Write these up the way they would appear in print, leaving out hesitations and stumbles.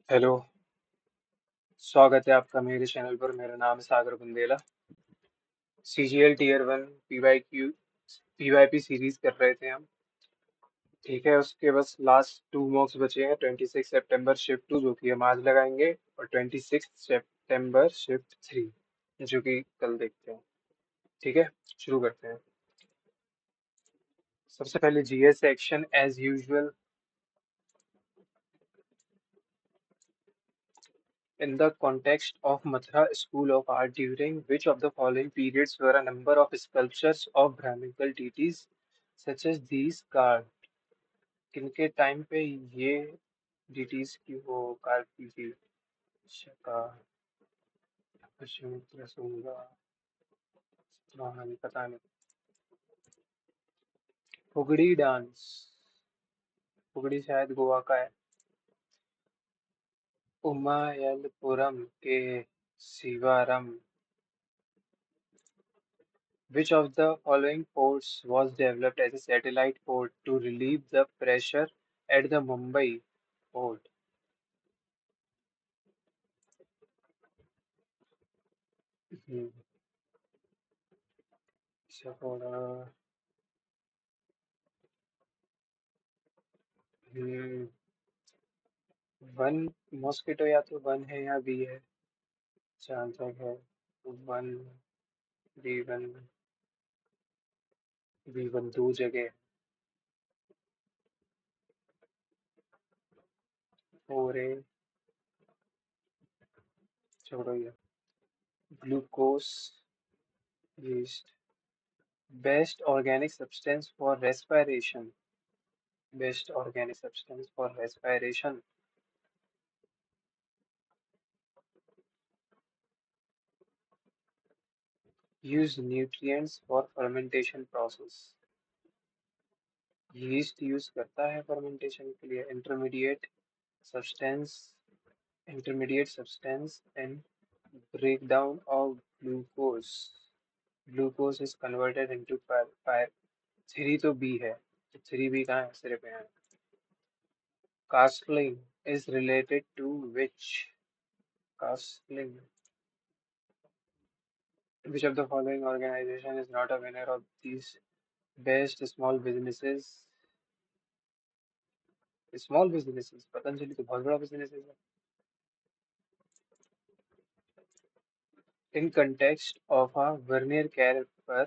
Hello. स्वागत है आपका मेरे चैनल पर। मेरा नाम है Sagar Bundela. CGL tier one PYP series कर रहे थे हम। ठीक है, उसके बस लास्ट 2 मॉक्स बचे हैं। 26 सितंबर शिफ्ट 2 जो कि हम आज लगाएंगे, और 26 सितंबर शिफ्ट 3 जो कि कल देखते हैं। ठीक है, शुरू करते हैं। सबसे पहले GS section as usual. In the context of Mathura School of Art, during which of the following periods were a number of sculptures of Brahminical deities such as these carved? किनके टाइम पे ये deities की वो curve की थी? शका, अश्वमित्र, सुंगा, महान, पता नहीं। फुगड़ी डांस, फुगड़ी शायद गोवा का है। उमायलपुरम के शिवारम। Which of the following ports was developed as a satellite port to relieve the pressure at the Mumbai port? Hmm, सफोड़ा। Hmm, one. मॉस्किटो या तो वन है या बी है, जहाँ तक है। One, B one, B one दो जगह। और ए, छोड़ो ये। Glucose, yeast. Best organic substance for respiration. Best organic substance for respiration. Use nutrients for fermentation process. Yeast use करता है फर्मेंटेशन के लिए। Substance intermediate substance and breakdown of glucose. Glucose is converted into pyr. Three तो B है, तो three B कहाँ है, सिरे पे है। Castling is related to which? Castling. Which of the following organization is not a winner of these best small businesses? Small businesses, Patanjali तो बहुत बड़ा बिजनेस है। In context of a vernier caliper,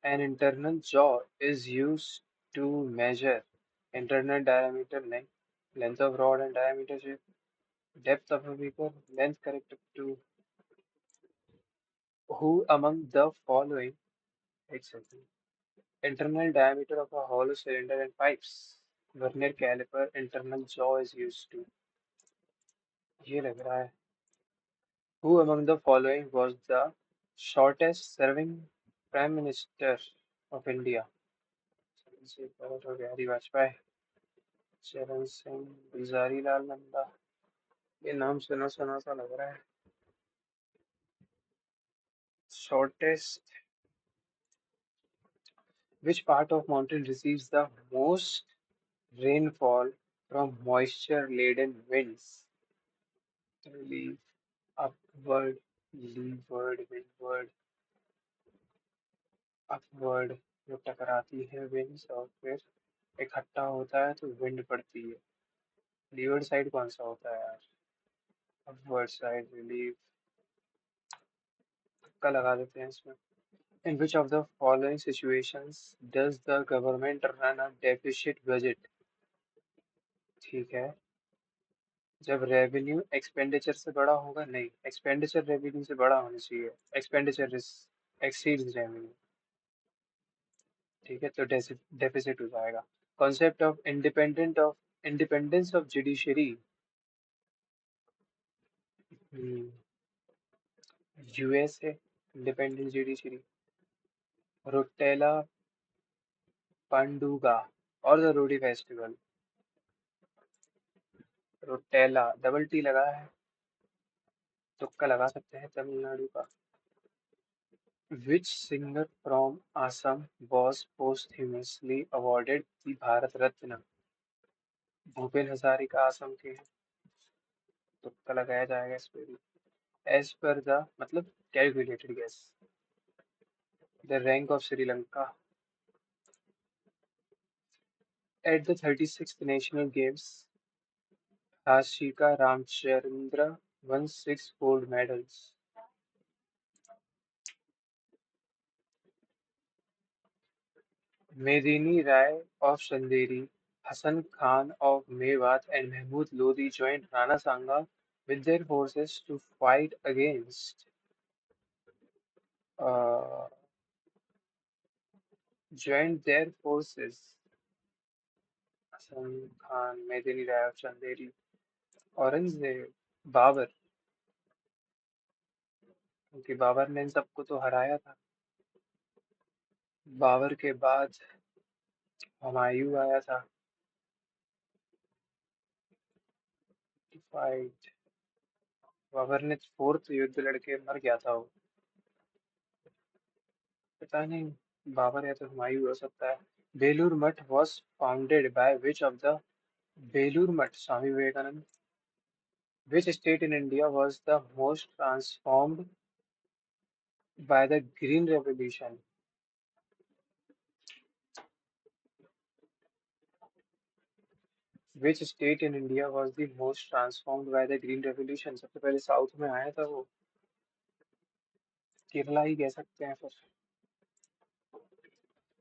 an internal jaw is used to measure internal diameter, length of rod and diameter shape, depth of a beaker, length correct to who among the following, etc. Internal diameter of a hollow cylinder and pipes. Vernier caliper internal jaw is used to, ये लग रहा है। Who among the following was the shortest serving Prime Minister of India? Chandrashekhar Bihari Vajpayee, चरण सिंह, गुलजारी लाल नंदा। ये नाम सुना सुना सा लग रहा है। Shortest. Which part of mountain receives the most rainfall from moisture-laden winds? Relief, upward, leeward, windward, upward. जो टकराती है विंड्स और फिर इकट्ठा होता है तो विंड पड़ती है। लीवर्ड साइड कौन सा होता है यार? Upward side, relief. तुक्का लगा देते हैं इसमें। In which of the following situations does the government run a deficit budget? ठीक है, जब रेवेन्यू एक्सपेंडिचर से बड़ा होगा। नहीं, एक्सपेंडिचर रेवेन्यू से बड़ा होना चाहिए। Expenditure exceeds revenue. ठीक है, तो डेफिसिट हो जाएगा। Concept of independence of judiciary. USA independent judiciary. Rottela Panduga और the roti festival. Rottela double T लगा है, तुक्का लगा सकते हैं तमिलनाडु का। Which singer from Assam was posthumously awarded the Bharat Ratna? Bhupen Hazarika Assam के हैं। तुक्का लगाया जाएगा इस पे भी। एज पर द मतलब calculated guess, the rank of Sri Lanka at the 36th national games, Ashika Ramchandra won 6 gold medals. Medini Rai of Chanderi, Hassan Khan of Mewat, and Mahmud Lodi joined Rana Sanga with their forces to fight against uh, joined their forces. Hassan Khan, Medini Rai of Chanderi, Aurangzeb, Babur, क्योंकि बाबर ने इन सबको तो हराया था। बाबर के बाद हुमायूं आया था। फाइट बाबर ने फोर्थ युद्ध लड़के मर गया था वो। पता नहीं, बाबर या तो हुमायूं हो सकता है। Belur Math was founded by which of the Belur Math Swami Vivekananda. Which state in India was the most transformed by the Green Revolution? Which state in India was the most transformed by the Green Revolution? सबसे पहले साउथ में आया था वो, केरला ही कह सकते हैं फिर।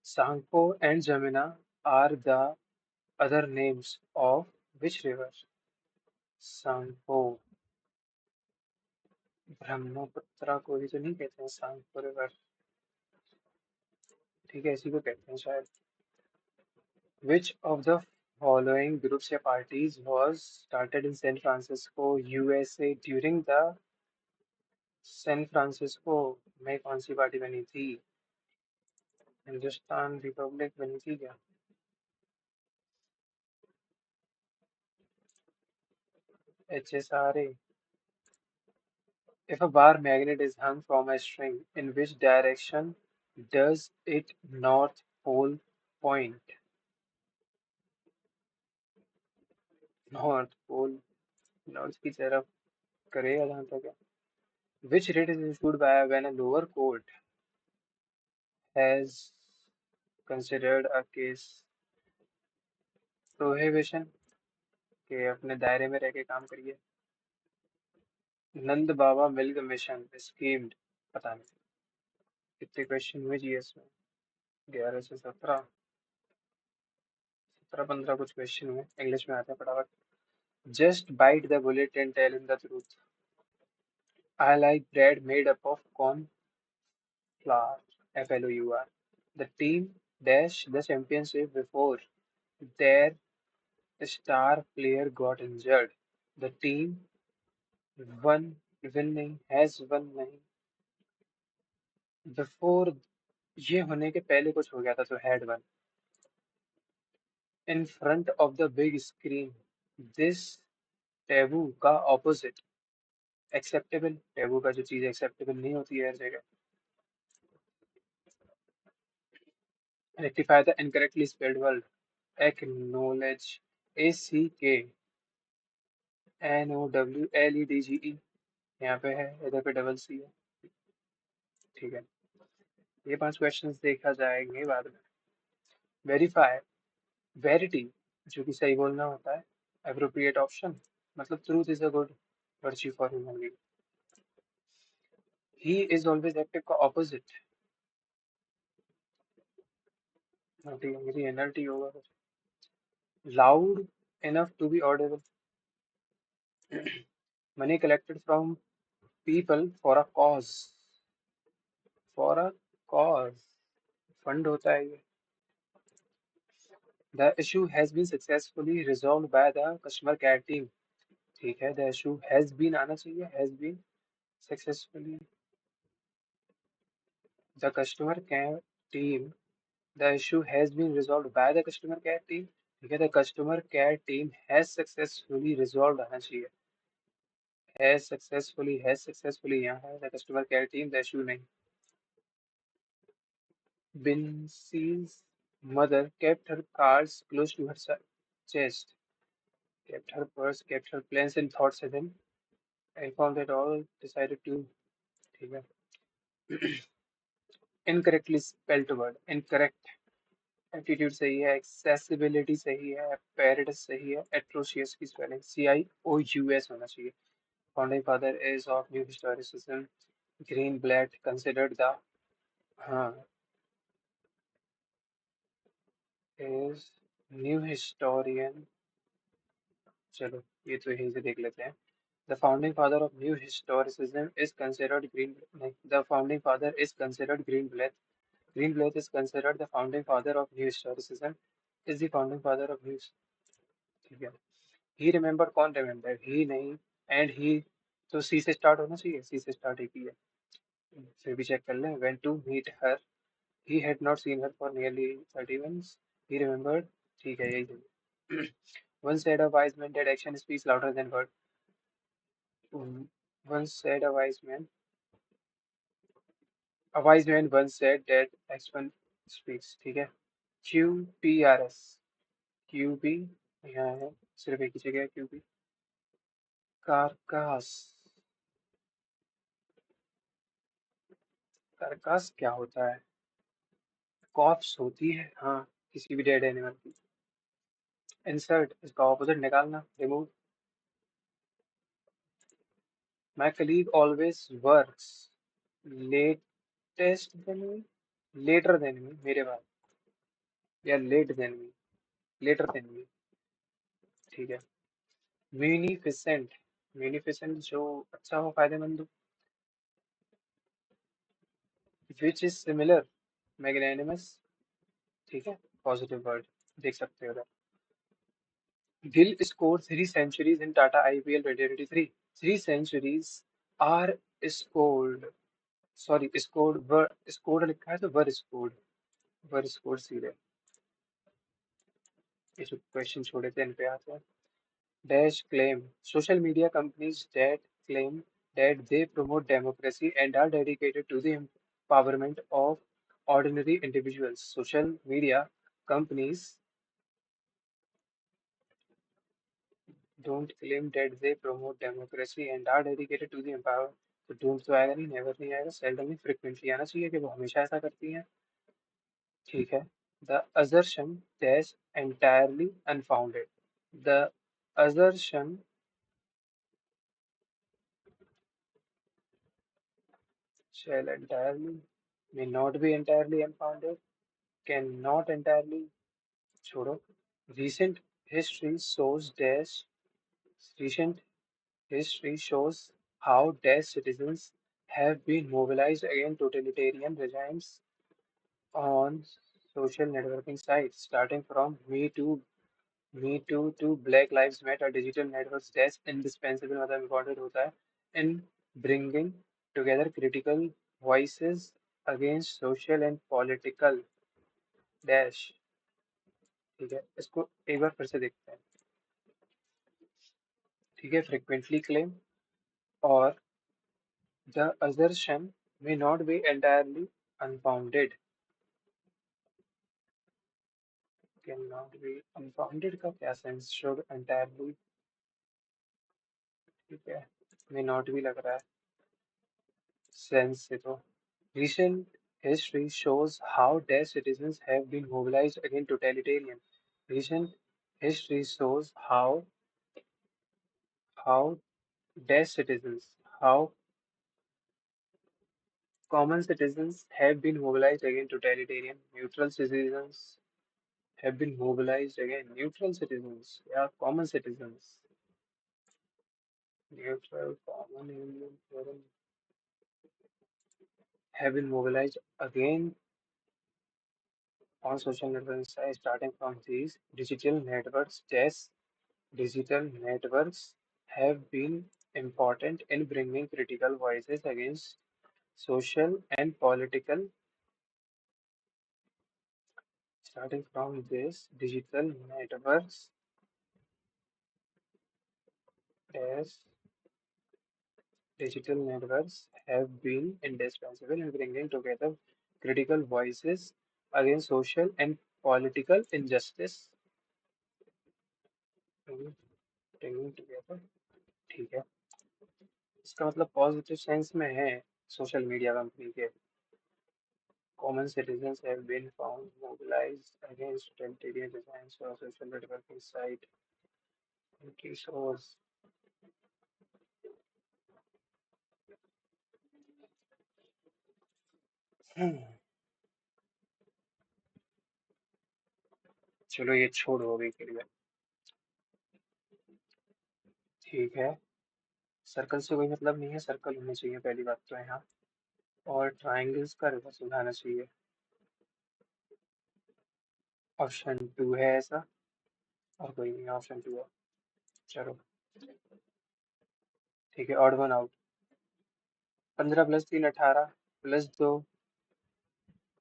Sangpo and Jamuna are the other names of which river? Sangpo, Brahmaputra को ही तो नहीं कहते हैं सांगपो रिवर, ठीक है इसी को कहते हैं शायद। Which of the following groups या parties was started in San Francisco, USA during the San Francisco में कौन सी पार्टी बनी थी? हिंदुस्तान रिपब्लिक बनी थी क्या? HSRA. If a bar magnet is hung from a string, in which direction does it north pole point? North pole, north की तरफ करेगा जहाँ तक है। Which rate is issued by when a lower court has considered a case prohibition के अपने दायरे में रह के काम करिए। नंद बाबा मिल्क मिशन स्कीम्ड, पता नहीं कितने क्वेश्चन हुए जीएस में, 11 से 17, 17-15 कुछ क्वेश्चन हुए। इंग्लिश में आते हैं फटाफट। Just bite the bullet and tell him the truth. I like bread made up of corn flour, FLOUR. The team dash the championship before their star player got injured. The team won winning has won नहीं, before ये होने के पहले कुछ हो गया था तो had one. In front of the big screen, this taboo का ऑपोजिट, एक्सेप्टेबल, टैबू का जो चीज एक्सेप्टेबल नहीं होती है हर जगह। Rectify the incorrectly spelled word, acknowledge, ACKNOWLEDGE, यहाँ पे है, इधर पे डबल सी है, ठीक है। ये 5 क्वेश्चंस देखा जाएंगे बाद में। वेरीफाई, वेरिटी जो कि सही बोलना होता है, एप्रोप्रिएट ऑप्शन मतलब truth is a good virtue for human being. He is always active का ऑपोजिट, ठीक है मेरी एनर्टी होगा कुछ। Loud enough to be audible, money collected from people for a cause, for a cause, fund होता है ये। The issue has been successfully resolve by the customer care team, ठीक है, द इशू हैज बीन आना चाहिए, has been successfully, the customer care team, the issue has been resolved by the customer care team, ठीक है, the customer care team has successfully resolved आना चाहिए, has successfully यहाँ है, the customer care team, the issue नहीं। Binsi's mother kept her cards close to her chest, kept her purse, kept her plans and thoughts hidden, informed that all decided to, ठीक है, incorrectly spelled word, incorrect, aptitude सही है, accessibility सही है, पैरेडस सही है, atrocious की स्पेलिंग CIOUS होना चाहिए. Founding father is of new historicism, green blade considered the, हाँ, इज न्यू हिस्टोरियन, चलो ये तो यहीं से देख लेते हैं. The founding father of new historicism is considered Green. नहीं, the founding father is considered Greenblatt. Greenblatt is considered the founding father of new historicism. Is the founding father of new. ठीक है. He remembered कौन remember? He नहीं. And he तो C से start होना चाहिए. C से start एक ही है. फिर भी check कर लें. Went to meet her. He had not seen her for nearly 30 months. He remembered. ठीक है यही है. Once said a wise man that action speaks louder than word. Once said a wise man. A wise man once said that X1 speaks. ठीक है. QPRS. QP यहाँ है. सिर्फ एक ही जगह है QP. कारकास. कारकास क्या होता है? कॉप्स होती है, हाँ, किसी भी डेड एनिमल की. इंसर्ट इसका ऑपोजिट निकालना, remove. My colleague always works latest than me, later than me, मेरे बाद, या late than me, later than me. ठीक है. म्यूनिफिसेंट. म्यूनिफिसेंट जो अच्छा हो, फायदेमंद हो. Which is similar, magnanimous. ठीक है. पॉजिटिव वर्ड देख सकते हो. Gill scored 3 centuries in Tata IPL 2023. 3 centuries are scored. Sorry, scored were, scored लिखा है तो वर स्कोर्ड, वर स्कोर्ड सीधे. ये जो क्वेश्चन छोड़े थे इन पे आते हैं. Dash claim. Social media companies that claim that they promote democracy and are dedicated to the empowerment of ordinary individuals. Social media companies don't claim that they promote democracy and are dedicated to the empowerment. तो don't तो आएगा नहीं, never नहीं आएगा, seldom नहीं, frequently आना चाहिए कि वो हमेशा ऐसा करती हैं. ठीक है. The assertion is entirely unfounded. The assertion shall entirely, may not be entirely unfounded, cannot entirely, छोड़ो. Recent history shows dash, recent history shows how dash citizens have been mobilized against totalitarian regimes on social networking sites, starting from Me Too to Black Lives Matter. Digital networks dash indispensable, मतलब important होता है in bringing together critical voices against social and political dash. ठीक है, इसको एक बार फिर से देखते हैं. ठीक है. Frequently claim और the assertion may not be entirely unfounded. Cannot be unfounded का क्या सेंस, should entirely. ठीक है. may not भी लग रहा है सेंस से तो. Recent history shows how Dutch citizens have been mobilized against totalitarian. Recent history shows how Dutch citizens, how common citizens have been mobilized against totalitarian. Neutral citizens have been mobilized against neutral citizens. Yeah, common citizens. Neutral, common, Indian, foreign have been mobilized again on social networks, starting from these digital networks. Digital networks have been important in bringing critical voices against social and political. Starting from this, as digital networks have been indispensable in bringing together critical voices against social and political injustice. Bringing together. ठीक है. इसका मतलब positive sense में है। Social media company के common citizens have been found mobilized against totalitarian designs for social networking site and source. चलो ये छोड़ो अभी के लिए। ठीक है, सर्कल से कोई मतलब नहीं है, सर्कल होने चाहिए पहली बात तो यहाँ। और ट्राइंगल्स का रिवर्स उठाना चाहिए। ऑप्शन टू है ऐसा, और कोई नहीं, ऑप्शन टू है। चलो ठीक है, ऑड वन आउट। 15 + 3 = 18, +2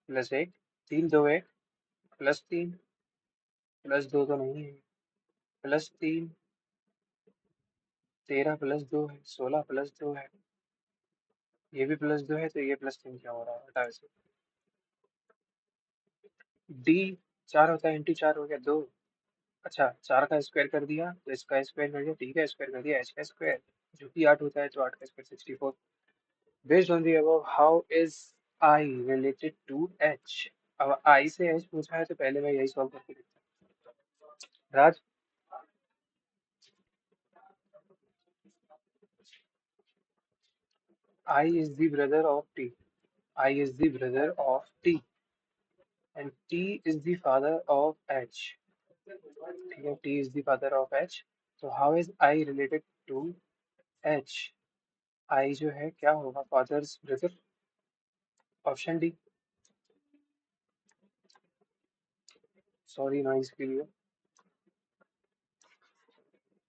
+1, 3 2 1, +3, +2 तो नहीं है, +3, 13 + 2 है, 16 + 2 है, ये भी +2 है, तो ये +3 क्या हो रहा है, हटा इसे। डी 4 होता है, इंटू 4 हो गया 2। अच्छा, 4 का स्क्वायर कर दिया तो इसका स्क्वायर कर दिया, टी का स्क्वायर कर दिया, एच का स्क्वायर, जो कि 8 होता है, तो 8 का square 64। Based on the above how is I related to H. अब आई से एच पूछा है तो पहले मैं यही सॉल्व करके देखता हूँ। Raj, I is the brother of T, I is the brother of T and T is the father of H. ठीक है, T is the father of H, तो how is I related to H. I जो है क्या होगा, father's brother. Option D. Sorry noise के लिए।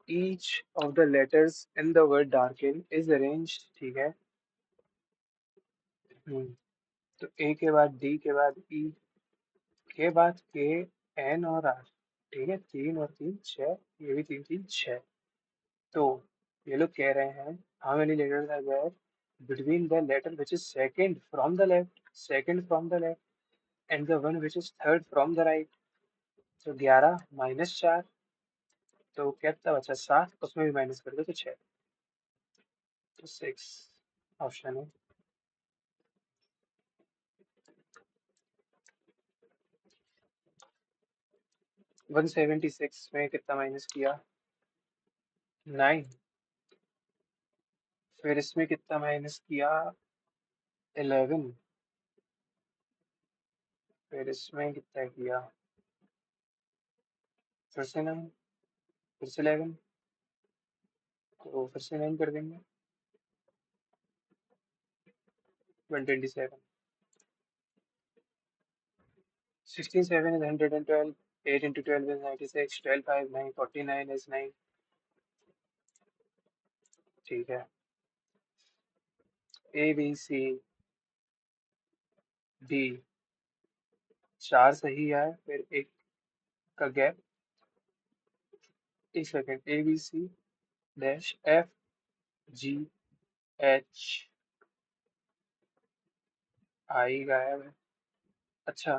Each of the letters in the word darken is arranged, ठीक है। तो ए के बाद डी के बाद ई के बाद के एन और आर। ठीक है, 3 और 3 6, ये भी 3 3 6। तो ये लोग कह रहे हैं how many letters are there between the letter which is second from the left, second from the left and the one which is third from the right. तो 11 - 4, तो कितना बचा, 7, उसमें भी माइनस कर दो तो 6, तो 6 ऑप्शन है। 176 में कितना माइनस किया, 9। फिर इसमें कितना माइनस किया, 11। फिर इसमें कितना किया, फिर से 9, फिर से 11, तो फिर से 9 कर देंगे, 127। 16 7 is 112, 8 into 12 is 96, 12 5 9, 49 is 9। ठीक है, ए बी सी डी, 4 सही है, फिर एक का गैप। एक second, A B C dash F G H I गायब है। अच्छा,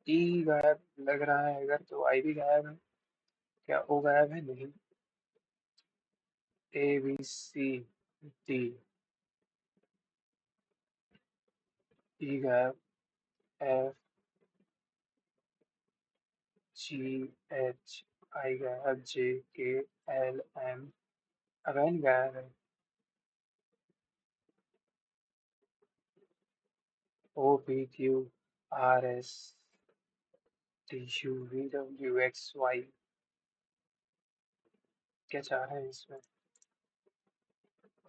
ई गायब लग रहा है, अगर तो आई भी गायब है, क्या ओ गायब है, नहीं। ए बी सी डी, ई गायब, एफ जी एच आई गायब, जे के एल एम अगेन गायब है, O P Q R S T U V W X Y. क्या चाह रहे हैं इसमें,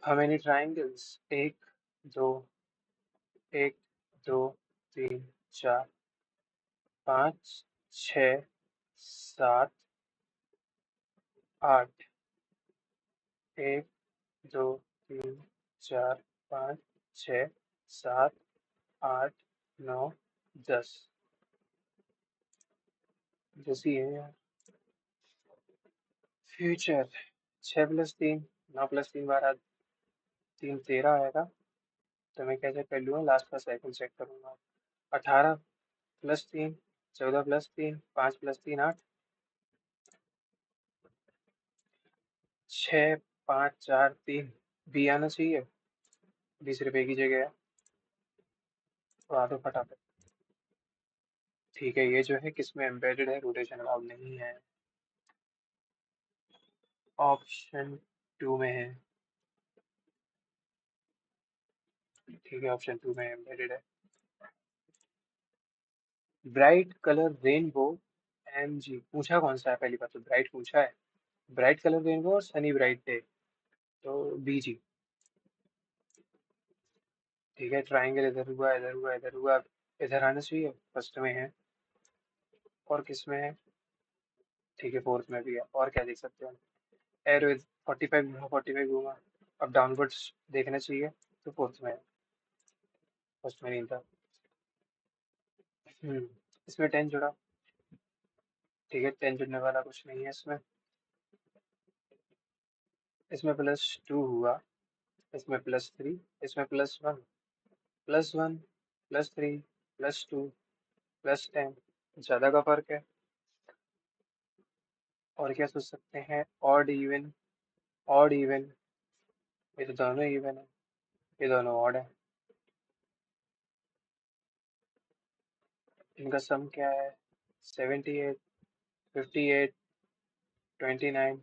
हाउ मेनी ट्राइंगल्स, एक, दो, एक, दो, 3 4 5 6 7 8, 1 2 3 4 5 6 7 8 9 10। जैसी है यार। फ्यूचर, 6 + 3, 9 + 3 12, 3 13 आएगा, तो मैं कैसे कर लूँगा, लास्ट का साइकिल चेक करूँगा। 18 + 3, 14 + 3, 5 + 3 8, 6 5 4 3, बी आना चाहिए। 20 रुपए की जगह है। तो आ दो फटाफट। ठीक है, ये जो है किसमें एम्बेडेड है, रोटेशन अलाउड नहीं है। ऑप्शन टू में है। ठीक है, ऑप्शन टू में एम्बेडेड है। Bright colour rainbow. M G पूछा कौन सा है, पहली बात तो ब्राइट पूछा है। ब्राइट कलर रेनबो और सनी ब्राइट डे। तो बी जी। ठीक है, ट्राइंगल इधर हुआ, इधर हुआ, इधर हुआ। इधर आना चाहिए, फर्स्ट में है। और किस में है? ठीक है, फोर्थ में भी है। और क्या देख सकते हैं? एरो 45 घूमा, 45 घूमा। अब डाउनवर्ड्स देखना चाहिए। तो फोर्थ में है, फर्स्ट में नहीं था। हम्म। इसमें 10 जुड़ा। ठीक है, 10 जुड़ने वाला कुछ नहीं है इसमें। इसमें +2 हुआ। इसमें +3। इसमें +1। +1 +3 +2 +10। ज्यादा का फर्क है। और क्या सोच सकते हैं? Odd even. Odd even. ये तो दोनों इवन है। ये दोनों ऑड है। इनका सम क्या है? 78, 58, 29।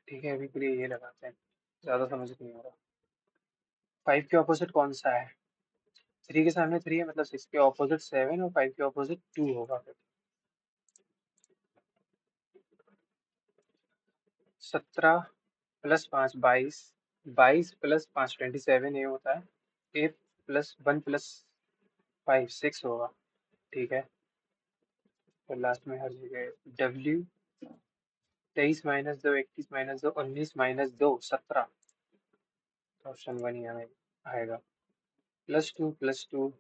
ठीक है, अभी के लिए ये लगाते हैं। ज्यादा समझ नहीं आ रहा। 5 के ऑपोजिट कौन सा है? 3 के सामने 3 है, मतलब 6 के ऑपोजिट 7 और 5 के ऑपोजिट 2 होगा फिर। 17 +5 22। 22 +5 27 ये होता है। ए +1 +5 6 होगा। ठीक है। तो लास्ट में हर जगह W। 23 - 2 21 - 2 19 - 2 17। ऑप्शन वन ही हमें आएगा। +2 +2।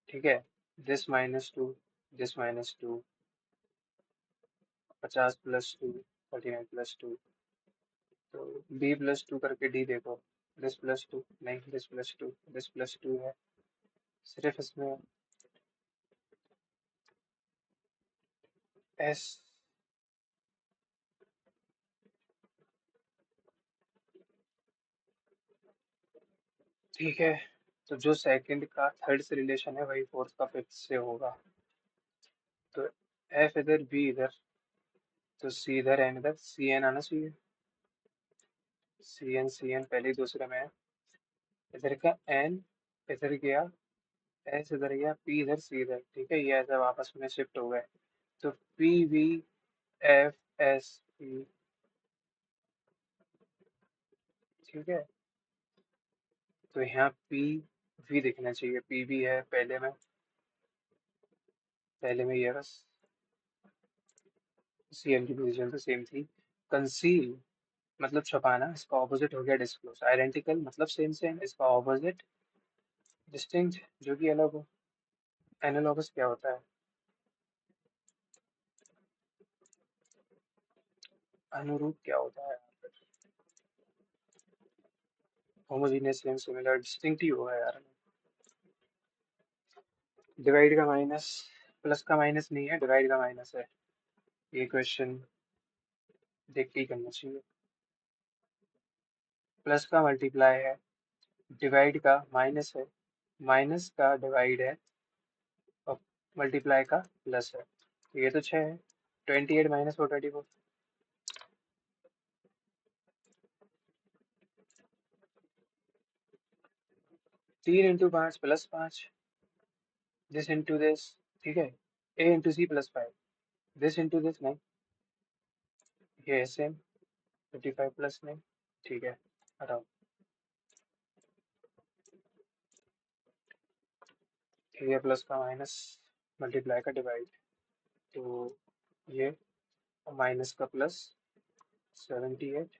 ठीक है। दिस -2। दिस -2। 50 + 2। 49 + 2। तो B +2 करके D देखो। दिस +2 नहीं, दिस +2 दिस +2 है। सिर्फ इसमें S। ठीक है। तो जो सेकंड का थर्ड से रिलेशन है वही फोर्थ का फिफ्थ से होगा। तो F इधर, B इधर। तो C इधर, N इधर, CN आना चाहिए। CN पहले ही दूसरे में है। इधर का N इधर गया। S इधर गया, P इधर, C इधर। ठीक है, ये ऐसे वापस में शिफ्ट हो गए। तो PVFSP। ठीक है। तो यहाँ PV दिखना चाहिए। PV है पहले में ये बस। CN की पोजीशन तो सेम थी। कंसील मतलब छुपाना, इसका ऑपोजिट हो गया डिस्क्लोज। आइडेंटिकल मतलब सेम सेम, इसका ऑपोजिट डिस्टिंक्ट जो कि अलग हो। एनालॉगस क्या होता है? अनुरूप क्या होता है? होमोजीनियस, सेम, सिमिलर, डिस्टिंक्टिव है यार। डिवाइड का माइनस। प्लस का माइनस नहीं है, डिवाइड का माइनस है। ये क्वेश्चन देख के ही करना चाहिए। प्लस का मल्टीप्लाई है, डिवाइड का माइनस है। माइनस का डिवाइड है, और मल्टीप्लाई का प्लस है। तो ये तो 6 है। 28 - 4 24। 3 × 5 +5। This into this. ठीक है। A × C +5। This into this नहीं। ये सेम। 55 प्लस नहीं। ठीक है, हटाओ। ठीक है, प्लस का माइनस, मल्टीप्लाई का डिवाइड। तो ये माइनस का प्लस। 78।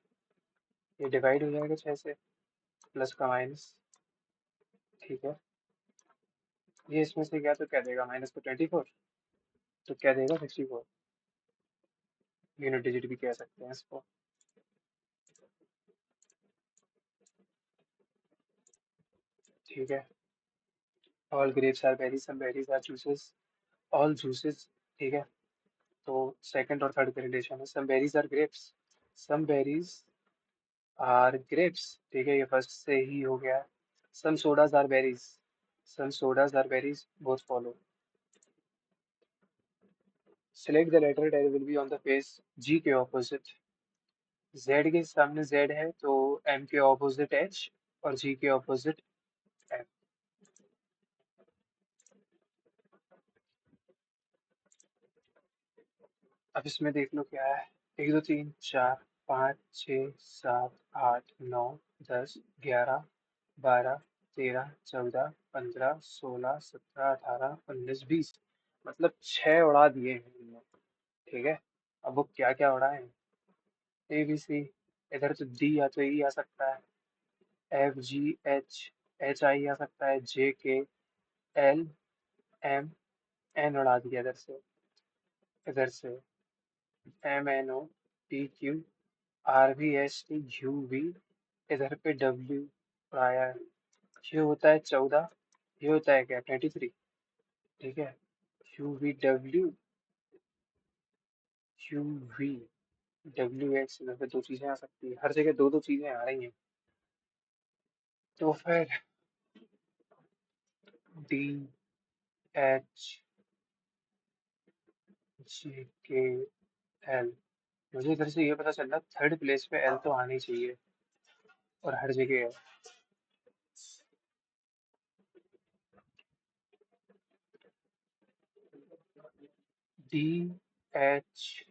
ये डिवाइड हो जाएगा 6 से। प्लस का माइनस। ठीक है। ये इसमें से गया तो क्या देगा? माइनस को 24। तो क्या देगा? 64। यूनिट डिजिट भी कह सकते हैं इसको। ठीक है। All grapes are berries, some berries are juices. All juices. ठीक है। तो सेकंड और थर्ड के रिलेशन है। Some berries are grapes, some berries are grapes, ठीक है, ये फर्स्ट से ही हो गया। Some sodas are berries, some sodas are berries, both follow. Select the letter that will be on the face G के ऑपोजिट। जेड के सामने जेड है तो एम के ऑपोजिट एच, और जी के ऑपोजिट एफ। अब इसमें देख लो क्या है। 1 2 3 4 5 6 7 8 9 10 11 12 13 14 15 16 17 18 19 20, मतलब 6 उड़ा दिए हैं इनने। ठीक है। अब वो क्या क्या उड़ाए? ए बी सी, इधर तो डी या तो ई आ सकता है, F G H, H I आ सकता है, जे के एल एम, एन उड़ा दिया इधर से, इधर से M N O P Q R V S T U V, इधर पे डब्ल्यू उड़ाया है। ये होता है 14, ये होता है क्या 23। ठीक है। You V W, you V W x, इधर पे दो चीजें आ सकती है, हर जगह दो दो चीजें आ रही हैं। तो फिर डी एच जी के एल, मुझे इधर से ये पता चल रहा थर्ड प्लेस पे एल तो आनी चाहिए, और हर जगह है। D H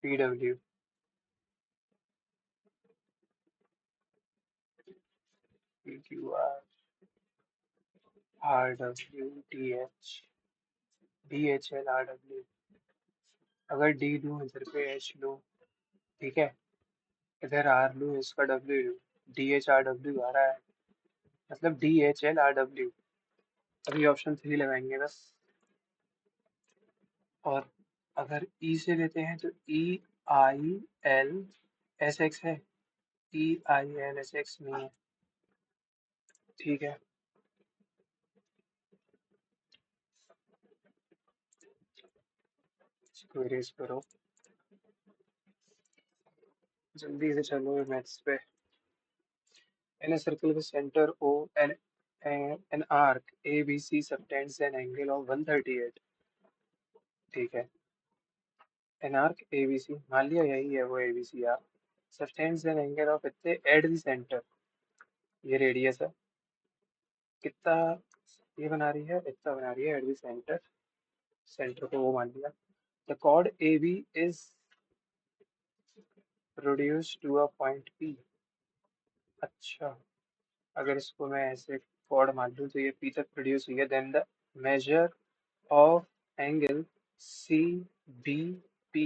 P W, P Q are, R W D H, D H L R W. अगर डी लूँ इधर पे एच लूँ, ठीक है, इधर आर लूँ इसका डब्ल्यू लूँ, डी एच आर डब्ल्यू आ रहा है, मतलब D H L R W. अभी ऑप्शन 3 लगाएंगे बस। और अगर ई से लेते हैं तो ई आई एल एस एक्स है, ई आई एल एस एक्स नहीं है। ठीक है। इसको इरेज करो, जल्दी से चलो मैथ्स पे। In a circle with center O and an arc ABC subtends an angle of 138। ठीक है। An arc ABC, मान लिया यही है वो ABC arc, subtends an angle of इतने at the center, ये रेडियस है, कितना ये बना रही है, इतना बना रही है एट द सेंटर, सेंटर को वो मान लिया। The chord AB is reduced to a point P। अच्छा, अगर इसको मैं ऐसे chord मान लूँ तो ये P तक प्रोड्यूस हुई है, then the measure of angle C B P,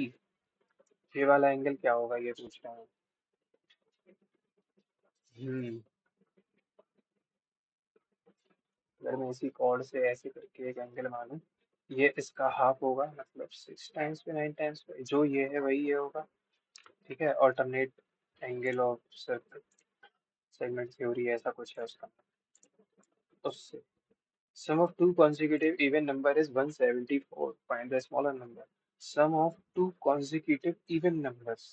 ये वाला एंगल क्या होगा ये पूछ रहा हूँ। हम्म, अगर मैं इसी कॉर्ड से ऐसे करके एक एंगल मानूं, ये इसका हाफ होगा, मतलब 6 टाइम्स पे 9 टाइम्स पे जो ये है वही ये होगा। ठीक है, alternate angle of circle, segment theory ऐसा कुछ है उसका, उससे। Sum of two consecutive even number is 174, find the smaller number। Sum of two consecutive even numbers,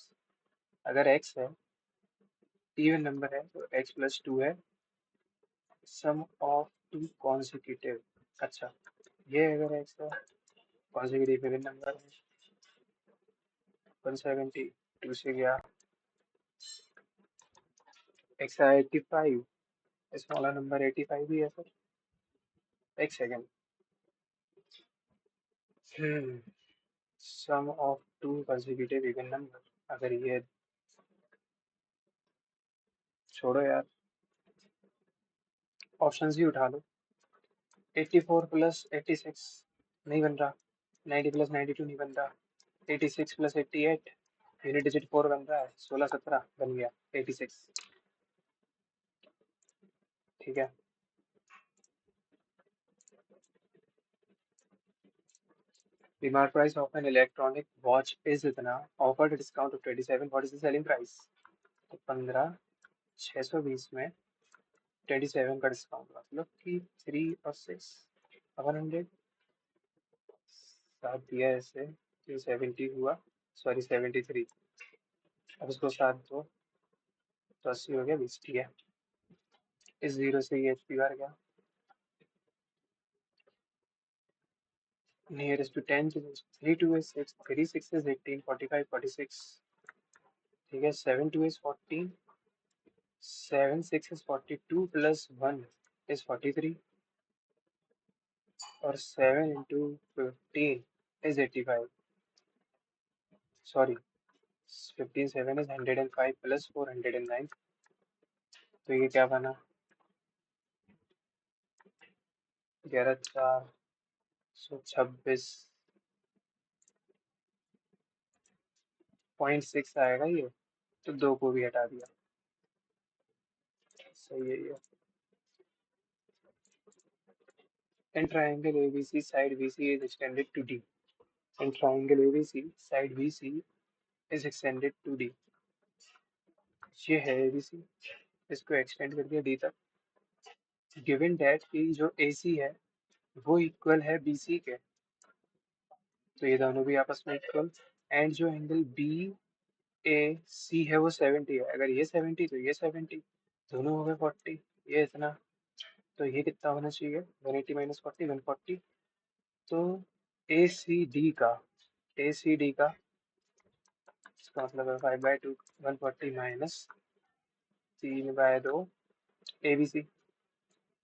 अगर x है, इवन नंबर है तो x+2 है। सम ऑफ टू कॉन्जिक्यूटिव, अच्छा, ये अगर एक्स है, कॉन्जिक्यूटिव इवन नंबर है, 172 से गया, एक्स है 85, स्मॉलर नंबर 85 ही है सर। एक second. Sum of two consecutive even number, अगर ये, छोड़ो यार, ऑप्शन ही उठा लो। 84 + 86 नहीं बन रहा, 90 + 92 नहीं बन रहा, 86 + 88 यूनिट डिजिट 4 बन रहा है, 16 17 बन गया 86। ठीक है। The mark price of an electronic watch is इतना, offered a discount of 27, what is the selling price? तो 15 620 में 27 का डिस्काउंट, मतलब कि 3 और 6 100, साथ दिया ऐसे 270 हुआ, सॉरी 73। अब इसको 7 दो तो 80 हो गया 20। ठीक है, इस 0 से ये HP बार गया, nearest to 10 to 3 2 is 6, 3 6 is 18, 45 46। ठीक है, 7 2 is 14, 7 6 is 42 plus 1 is 43, और 7 into 15 is 85। Sorry, 15 7 is 105 plus 4 109। तो ये क्या बना, 11,426.6 आएगा ये। तो 2 को भी हटा दिया, सही है ये। And triangle ABC side BC is extended to D. And triangle ABC side BC is extended to D. ये है ABC, इसको एक्सटेंड कर दिया D तक। गिवन दैट कि जो AC है वो इक्वल है BC के, तो ये दोनों भी आपस में इक्वल। एंड जो एंगल BAC है वो 70 है, अगर ये 70 तो ये 70, दोनों हो गए 40, ये इतना। तो ये कितना होना चाहिए, 180 माइनस 40 140। तो ACD का इसका मतलब है 5/2 140 माइनस 3/2। एबीसी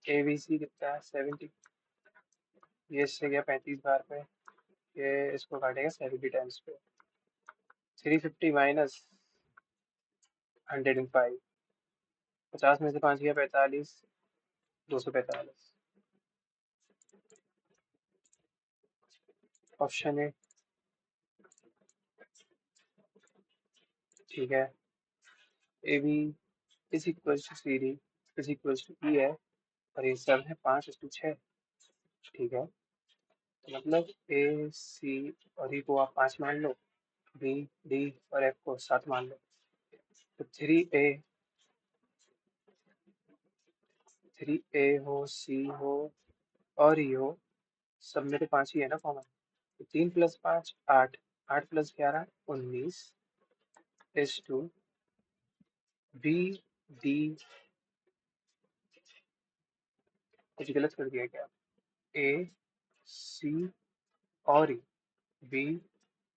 एबीसी कितना है 70, ये इससे गया 35 बार पे, ये इसको काटेगा 70 टाइम्स पे। 350 माइनस 105, 50 में से 5 गया 45, 245। Option A. ठीक है, A B is equal to C D is equal to E है, और ये सब है 5:6। ठीक है, तो मतलब ए सी और ई को आप 5 मान लो, बी डी और एफ को 7 मान लो। तो 3A हो, सी हो और ई हो, सब में तो 5 ही है ना कॉमन। तो 3 + 5 8, 8 + 11 19 इज टू बी डी। कुछ गलत कर दिया क्या, ए सी और ई, बी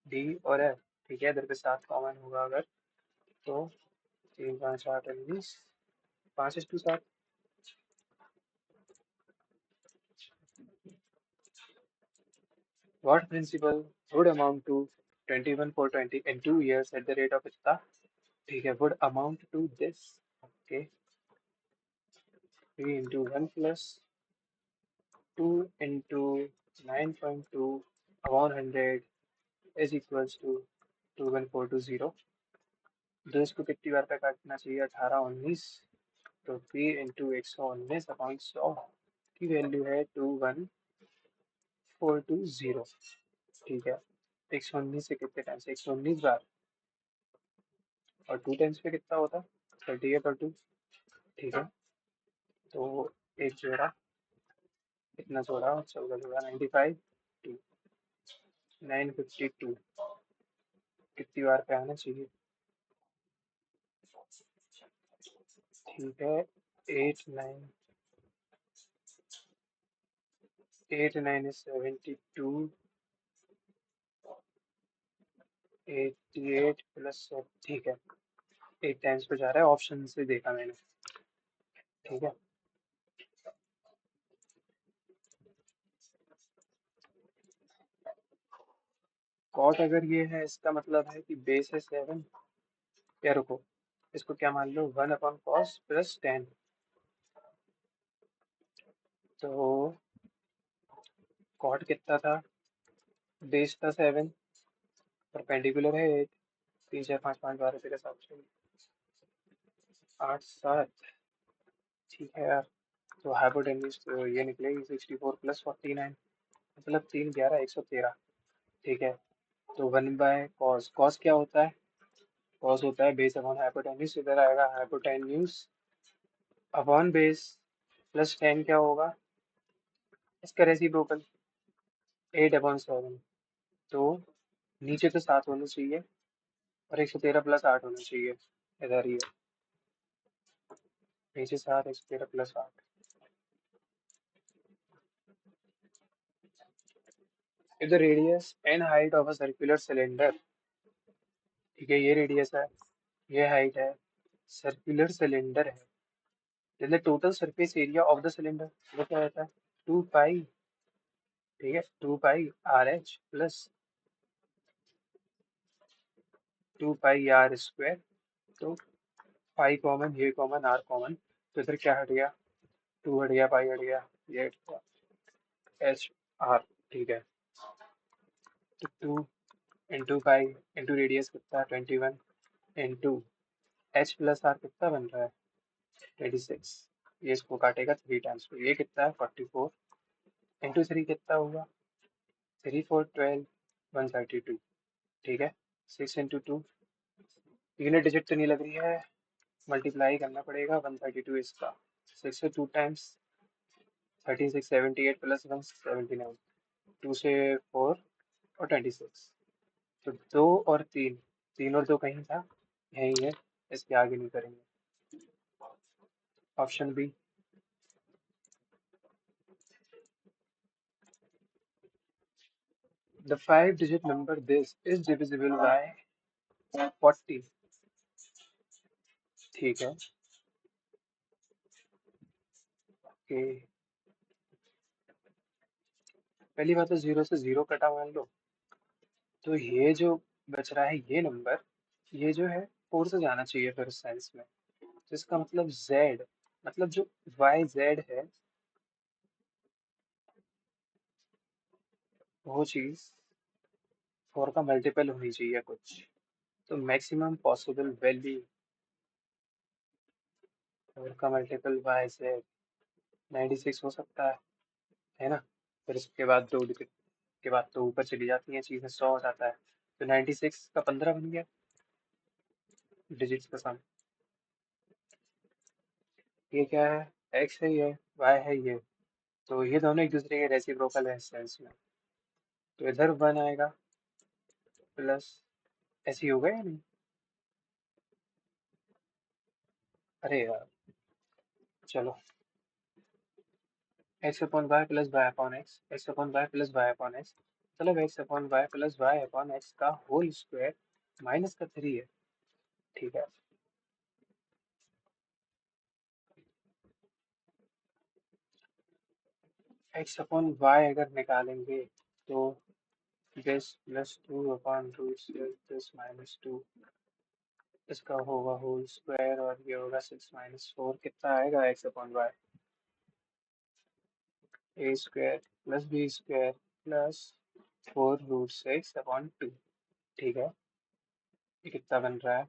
डी और एफ। ठीक है, इधर पे 7 कॉमन होगा अगर, तो 3 5 8 19, 5:7। What principal would amount to 21 420 in 2 years at the rate of इतना। ठीक है, would amount to this। Okay, 3 into 1 plus 2 into 9.2 upon 100 is equals to 21420। तो इसको कितनी बार पे काटना चाहिए, 18 19। तो 3 इंटू 119/100 की वैल्यू है 21420। ठीक है, 119 से कितने टाइम्स, 119 बार, और 2 टाइम्स पे कितना होता है, 38/2। ठीक है, तो एक जोड़ा, कितना जोड़ा, 14 जोड़ा 95 टू 952 कितनी बार पे आना चाहिए। ठीक है, 8 9 8 9 is 72, 88 प्लस, ठीक है 8 टाइम्स पे जा रहा है, ऑप्शन से देखा मैंने। ठीक है, कॉट अगर ये है इसका मतलब है कि बेस है 7। या रुको, इसको क्या मान लो, 1/cos प्लस 10। तो कॉट कितना था, बेस था 7, परपेंडिकुलर है 8, 3 4 5 5 12 तेरे हिसाब से 8 7। ठीक है यार, तो हाइपोटेन्यूज तो ये निकलेगी 64 प्लस 49, मतलब 3 11 113। ठीक है, तो 1/cos, कॉस क्या होता है, कॉस होता है बेस अपॉन हाइपोटेन्यूज। इधर आएगा हाइपोटेन्यूज अपॉन बेस, प्लस 10 क्या होगा, इसका रेसिप्रोकल 8/7। तो नीचे तो 7 होना चाहिए, और 113 + 8 होना चाहिए। इधर ही है, नीचे 7, 113 + 8। If the radius and height of a circular cylinder, ठीक है, ये रेडियस है, ये हाइट है, सर्कुलर सिलेंडर है, then the total surface area of the cylinder, वो क्या रहता है, 2 पाई, ठीक है, 2 पाई RH प्लस 2 पाई R²। तो पाई कॉमन, ये कॉमन, आर कॉमन, तो इधर क्या हट गया, 2 हट गया, पाई हट गया, ये हट गया, HR, ठीक है। तो 2 इंटू पाई इंटू रेडियस कितना है, 21, इंटू H+R कितना बन रहा है, 26। ये इसको काटेगा 3 टाइम्स, तो ये कितना है, 44, इंटू 3 कितना हुआ, 3 4 12, 132, ठीक है। 6 इंटू 2, यूनिट डिजिट तो नहीं लग रही है, मल्टीप्लाई करना पड़ेगा, 132 इसका, 6 से 2 टाइम्स, 36 78 प्लस 1 79, 2 से 4 और 26, तो 2 और 3, 3 और 2 कहीं था, यही है, इसके आगे नहीं करेंगे। Option B. The 5 digit number this is divisible by 40, ठीक है, कि पहली बात तो 0 से 0 कटा मान लो, तो ये जो बच रहा है ये नंबर, ये जो है 4 से जाना चाहिए फिर साइंस में, तो इसका मतलब z, मतलब जो YZ है, वो चीज 4 का मल्टीपल होनी चाहिए कुछ, तो मैक्सिमम पॉसिबल वैल्यू 4 का मल्टीपल YZ 96 हो सकता है ना। फिर इसके बाद 2 डिजिट के बाद तो ऊपर चली जाती हैं चीजें, 100 हो जाता है, तो 96 का 15 बन गया डिजिट्स का सम। ये क्या है, x है, ये y है, ये, तो ये दोनों एक दूसरे के रेसिप्रोकल है सेंस में, तो इधर 1 आएगा प्लस, ऐसे ही होगा या नहीं, अरे यार, चलो, x/y + y/x, x/y + y/x, मतलब x/y + y/x का होल स्क्वायर माइनस का 3 है, ठीक है। x/y अगर निकालेंगे तो दिस +2/√2 इसका होगा होल स्क्वायर, और ये होगा 6 - 4, कितना आएगा, x/y, a² + b² + 4√6/2, ठीक है। ये कितना बन रहा है,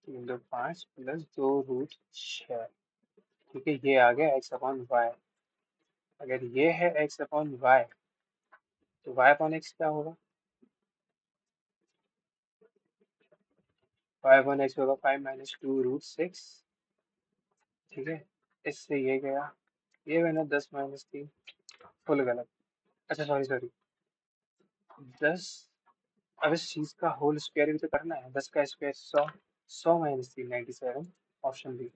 3 2 5 प्लस 2√6, ठीक है, ये आ गया x/y। अगर ये है x/y, तो y/x क्या होगा, y/x होगा 5 - 2√6, ठीक है। इससे ये गया, ये बना 10 - 3, फुल गलत, अच्छा सॉरी सॉरी, 10, अब इस चीज का होल स्क्वायर भी तो करना है, 10 का square 100, 100 - 3 97, option B.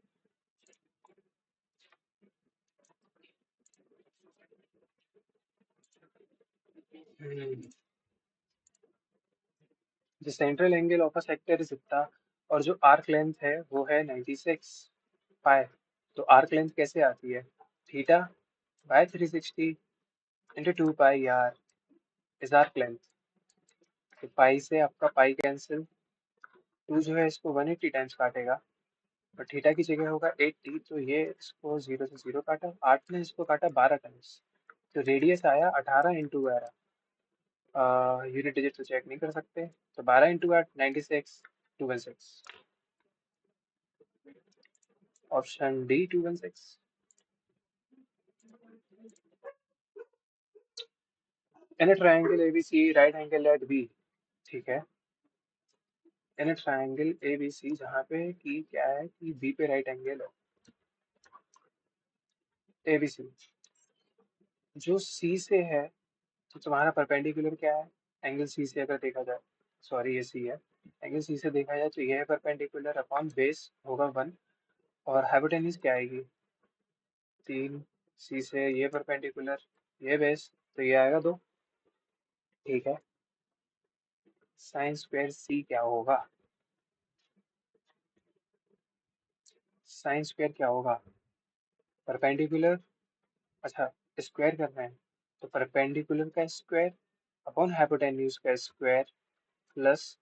The central angle of a sector is इतना, और जो आर्क लेंथ है वो है 96 पाई, तो आर्क लेंथ कैसे आती है, theta by 360 into 2 pi is arc length, तो पाई से आपका पाई कैंसिल, 2 जो है इसको 180 टाइम्स काटेगा, और थीटा की जगह होगा 80, तो ये इसको 0 से 0 काटा, 8 ने इसको काटा 12 टाइम्स, तो रेडियस आया 18 × 12, यूनिट डिजिट तो चेक नहीं कर सकते, तो 12 × 8 96, 216, option D 216। In triangle ABC right angle at B, ठीक है, इन ट्राइंगल ABC जहाँ पे कि क्या है कि बी पे राइट एंगल है, ABC जो सी से है, तो तुम्हारा परपेंडिकुलर क्या है, एंगल सी से अगर देखा जाए, सॉरी ये सी है, एंगल सी से देखा जाए तो यह परपेंडिकुलर अपॉन बेस होगा 1, और हाइपोटेन्यूज क्या आएगी 3, सी से ये परपेंडिकुलर, ये बेस, तो ये आएगा 2। ठीक है, साइन स्क्वायर सी क्या होगा, साइन स्क्वायर क्या होगा, परपेंडिकुलर, अच्छा स्क्वायर कर रहे हैं तो परपेंडिकुलर का स्क्वायर अपॉन हाइपोटेन्यूज का स्क्वायर प्लस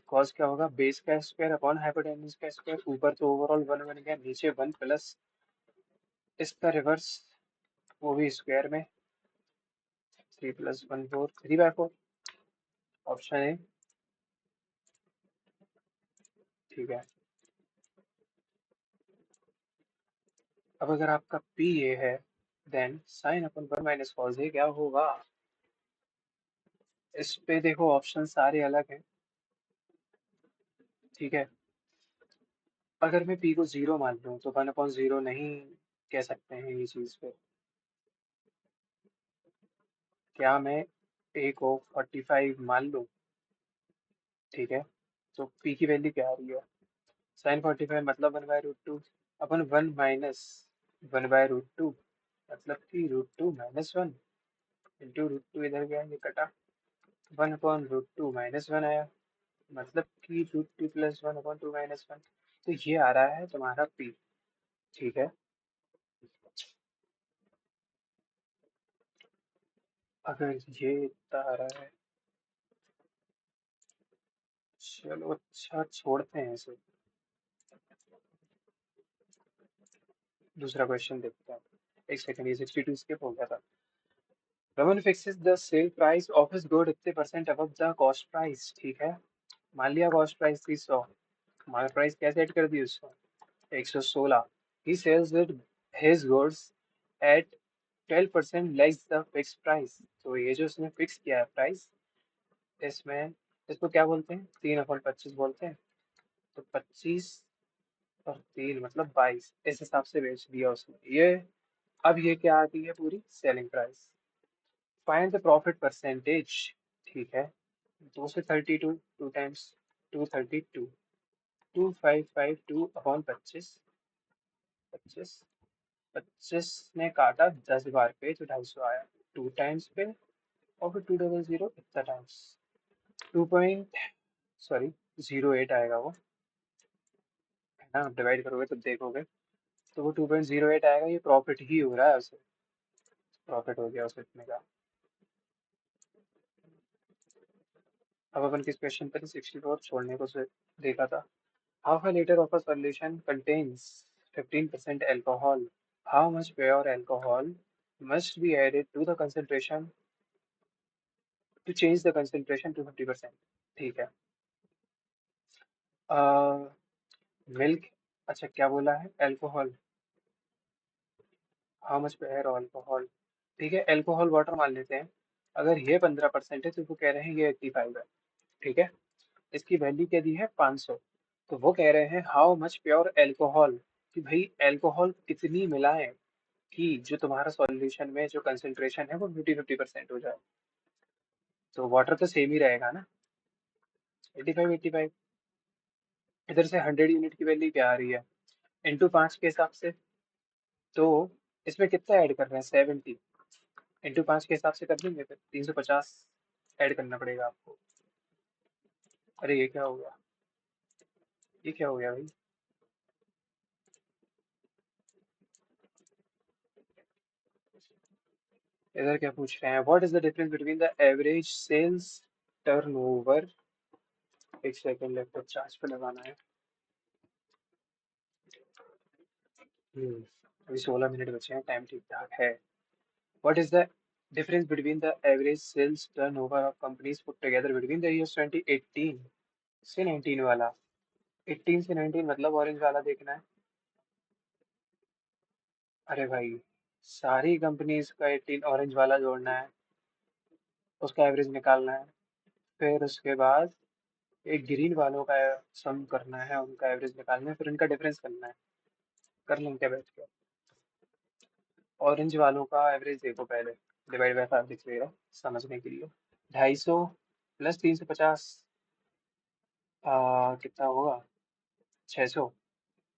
कॉस क्या होगा, बेस का स्क्वायर अपॉन हाइपोटेन्यूज का स्क्वायर, ऊपर तो ओवरऑल 1 बन गया, नीचे 1 प्लस इसका रिवर्स वो भी स्क्वायर में, 3 + 1 4, 3/4, ऑप्शन ए। ठीक है, अब अगर आपका पी ए है then sign upon 1 minus cos A क्या होगा। इस पे देखो ऑप्शन सारे अलग हैं। ठीक है, अगर मैं पी को 0 मान लूँ तो 1/0 नहीं कह सकते हैं ये चीज़ पे। क्या मैं ए को 45 मान लूँ, ठीक है, तो पी की वैल्यू क्या आ रही है, साइन 45 मतलब 1/√2 अपन 1 माइनस 1/√2, मतलब कि √2 - 1 इंटू √2, इधर गया ये कटा, 1/√2 -1 आया, मतलब कि √2 + 1/2 -1, तो ये आ रहा है तुम्हारा पी। ठीक है, अगर ये इतना आ रहा है, चलो अच्छा छोड़ते हैं इसे, दूसरा क्वेश्चन देखते हैं। एक सेकंड, ये 62 स्किप हो गया था। Raman fixes the sale price of his good इतने percent above the cost price. ठीक है, मान लिया कॉस्ट प्राइस थी 100, मार्केट प्राइस क्या सेट कर दी उसको 116। He sells it his goods at 12% less the fix price. तो ये जो उसने फिक्स किया है प्राइस, इसमें इसको क्या बोलते हैं, 3/25 बोलते हैं, तो 25 और 3 मतलब 22, इस हिसाब से बेच दिया उसने ये। अब ये क्या आती है पूरी selling price. Find the profit percentage. ठीक है, 2 से 32, 2 टाइम्स 232, 2552/25, 25, 25 ने काटा 10 बार पे तो 250 आया, 2 टाइम्स पे, और फिर 200 इतना टाइम्स, 2 पॉइंट सॉरी 08 आएगा वो, है ना, डिवाइड करोगे तो देखोगे, तो वो 2.08 आएगा, ये प्रॉफिट ही हो रहा है उसे, प्रॉफिट हो गया उसे इतने का। अब अपन किस क्वेश्चन पर 64 छोड़ने को से देखा था। Half a litre of a solution contains 15% alcohol. How much pure alcohol must be added to the concentration to change the concentration to 50%? ठीक है, मिल्क, अच्छा क्या बोला है, alcohol, how much pair alcohol, ठीक है, अल्कोहल वाटर मान लेते हैं। अगर ये 15% है तो वो कह रहे हैं ये 85 है। ठीक है, इसकी वैल्यू क्या दी है 500, तो वो कह रहे हैं हाउ मच प्योर अल्कोहल, कि भाई अल्कोहल कितनी मिलाएं कि जो तुम्हारा सॉल्यूशन में जो कंसंट्रेशन है वो 50-50% हो जाए। तो वाटर तो सेम ही रहेगा ना, 85 85, इधर से 100 यूनिट की वैल्यू क्या आ रही है इंटू 5 के हिसाब से, तो इसमें कितना ऐड कर रहे हैं 70, इंटू 5 के हिसाब से कर देंगे, फिर 350 ऐड करना पड़ेगा आपको। अरे ये क्या हो गया, ये क्या हो गया भाई, इधर क्या पूछ रहे हैं, what is the difference between the average sales turnover. एक सेकंड, लैपटॉप चार्ज पे लगाना है। अभी 16 मिनट बचे हैं, टाइम ठीक ठाक है। What is the difference between the average sales turnover of companies put together between the years 2018 से 19 वाला, 18 से 19 मतलब ऑरेंज वाला देखना है। अरे भाई, सारी कंपनीज का 18 ऑरेंज वाला जोड़ना है, उसका एवरेज निकालना है, फिर उसके बाद एक ग्रीन वालों का सम करना है, उनका एवरेज निकालना है, फिर उनका डिफरेंस करना है। कर लेंगे क्या बैठ के, ऑरेंज वालों का एवरेज देखो पहले, डिवाइड बाय 5 दिख रहा समझने के लिए, 250 प्लस 350, कितना होगा? 600।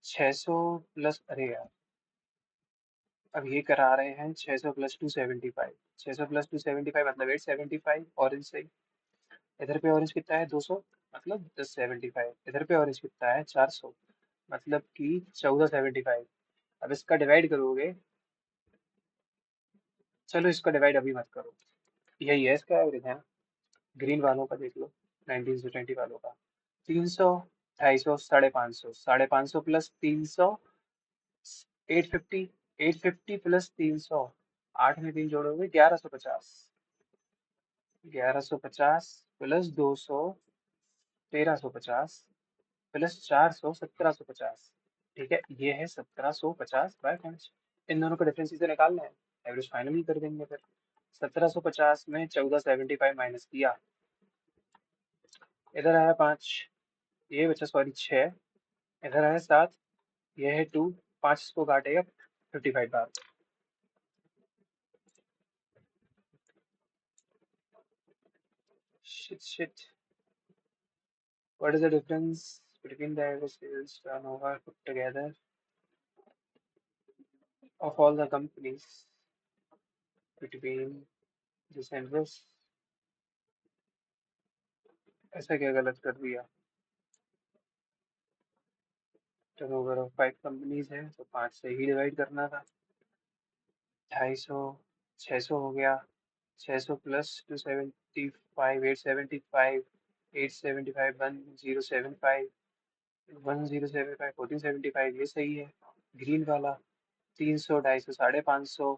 600 प्लस, अरे यार, अब ये करा रहे हैं 600 प्लस 275। 600 प्लस 275 मतलब 875 ऑरेंज से। इधर पे ऑरेंज कितना है? 200, मतलब 1075। इधर पे ऑरेंज कितना है? 400, मतलब कि 1475। अब इसका डिवाइड करोगे, चलो इसका डिवाइड अभी मत करो, यही है इसका एवरेज है ना। ग्रीन वालों का देख लो, 1920 वालों का। 300, 250, 550, 550 प्लस 300, 850। 850 प्लस 300, 8 में 3 जोड़ोगे 1150। 1150 प्लस 200, 1350 प्लस 400, 1750। ठीक है, ये है 1750/5। इन दोनों का डिफरेंस इसे निकालना है, एवरेज फाइनल ही कर देंगे फिर। 1750 में 1475 माइनस किया, इधर आया 5, ये बचा सॉरी 6, इधर आया 7, ये है 2, 5 इसको काटेगा 55 बार। Shit shit, what is the difference between the average sales turnover put together of all the companies between this and this? ऐसा क्या गलत कर दिया? टर्नओवर ऑफ 5 कंपनीज है तो 5 से ही डिवाइड करना था। 250, 600 हो गया। 600 प्लस 275, 875, 875, 1075, 1075, 1475, ये सही है। ग्रीन वाला 300, 250, 550,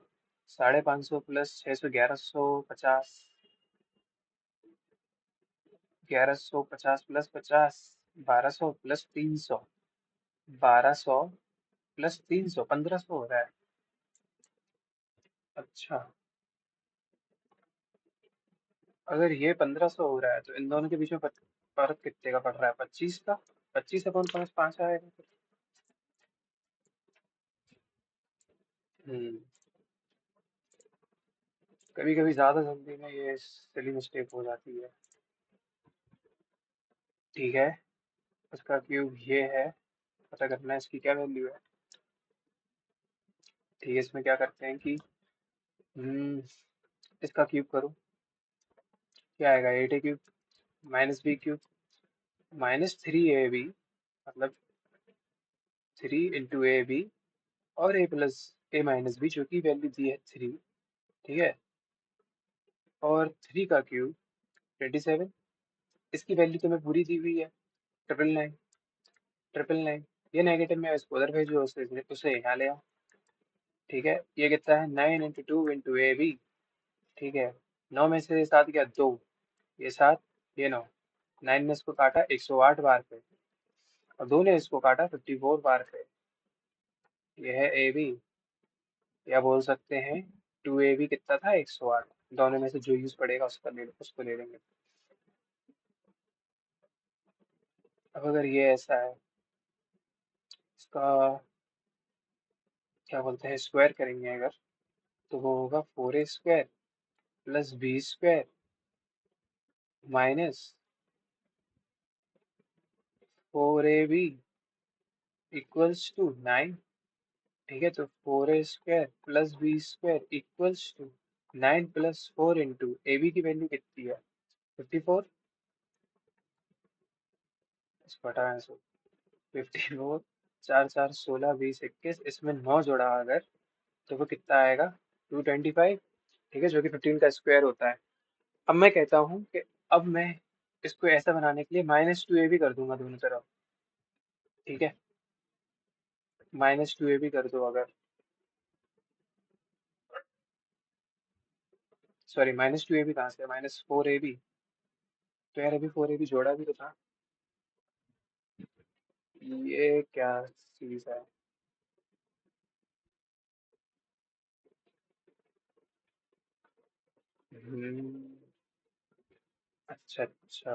550 प्लस 600, 1150, 1150 प्लस 50, 1200 प्लस 300, 1200 प्लस 300, 1500 हो रहा है। अच्छा, अगर ये 1500 हो रहा है तो इन दोनों के बीच में फर्क कितने का पड़ रहा है? 25 का। 25/5 आएगा फिर। हम्म, कभी कभी ज्यादा जल्दी में ये सिली मिस्टेक हो जाती है। ठीक है, उसका क्यूब ये है, पता करना है इसकी क्या वैल्यू है। ठीक है, इसमें क्या करते हैं कि हम्म, इसका क्यूब करो, क्या आएगा? 8a cube minus b cube minus 3ab, मतलब 3 × ab, और a plus a minus b, जो कि वैल्यू दी है 3। ठीक है, और 3 का क्यूब 27, इसकी वैल्यू तुम्हें पूरी दी हुई है 999। 999, ये नेगेटिव में है, इसको उधर भेजो, उसे उसे यहाँ ले आओ। ठीक है, ये कितना है? 9 × 2 × ab। ठीक है, 9 में से 7 गया 2, ये 7, ये 9, 9 ने इसको काटा 108 बार पे, और 2 ने इसको काटा 54 बार पे। ये है ए बी, या बोल सकते हैं 2ab कितना था? 108। दोनों में से जो यूज पड़ेगा उसको ले लेंगे। अब अगर ये ऐसा है, इसका क्या बोलते हैं, स्क्वायर करेंगे अगर, तो वो होगा 4a² plus b² minus 4ab equals to 9। ठीक है, तो 4a² plus b² equals to 9 plus 4 into A B की वैल्यू कितनी है? 54। इसको हटाना, 54, 4 4 16, 20 21, इसमें 9 जोड़ा अगर, तो वो कितना आएगा? 225। ठीक है, जो कि 15 का स्क्वायर होता है। अब मैं कहता हूँ कि अब मैं इसको ऐसा बनाने के लिए -2a भी कर दूंगा दोनों तरफ। ठीक है, -2a भी कर दो अगर, सॉरी -2a भी कहाँ से? -4ab, तो यार अभी 4ab जोड़ा भी तो था। ये क्या चीज है? हम्म, अच्छा अच्छा,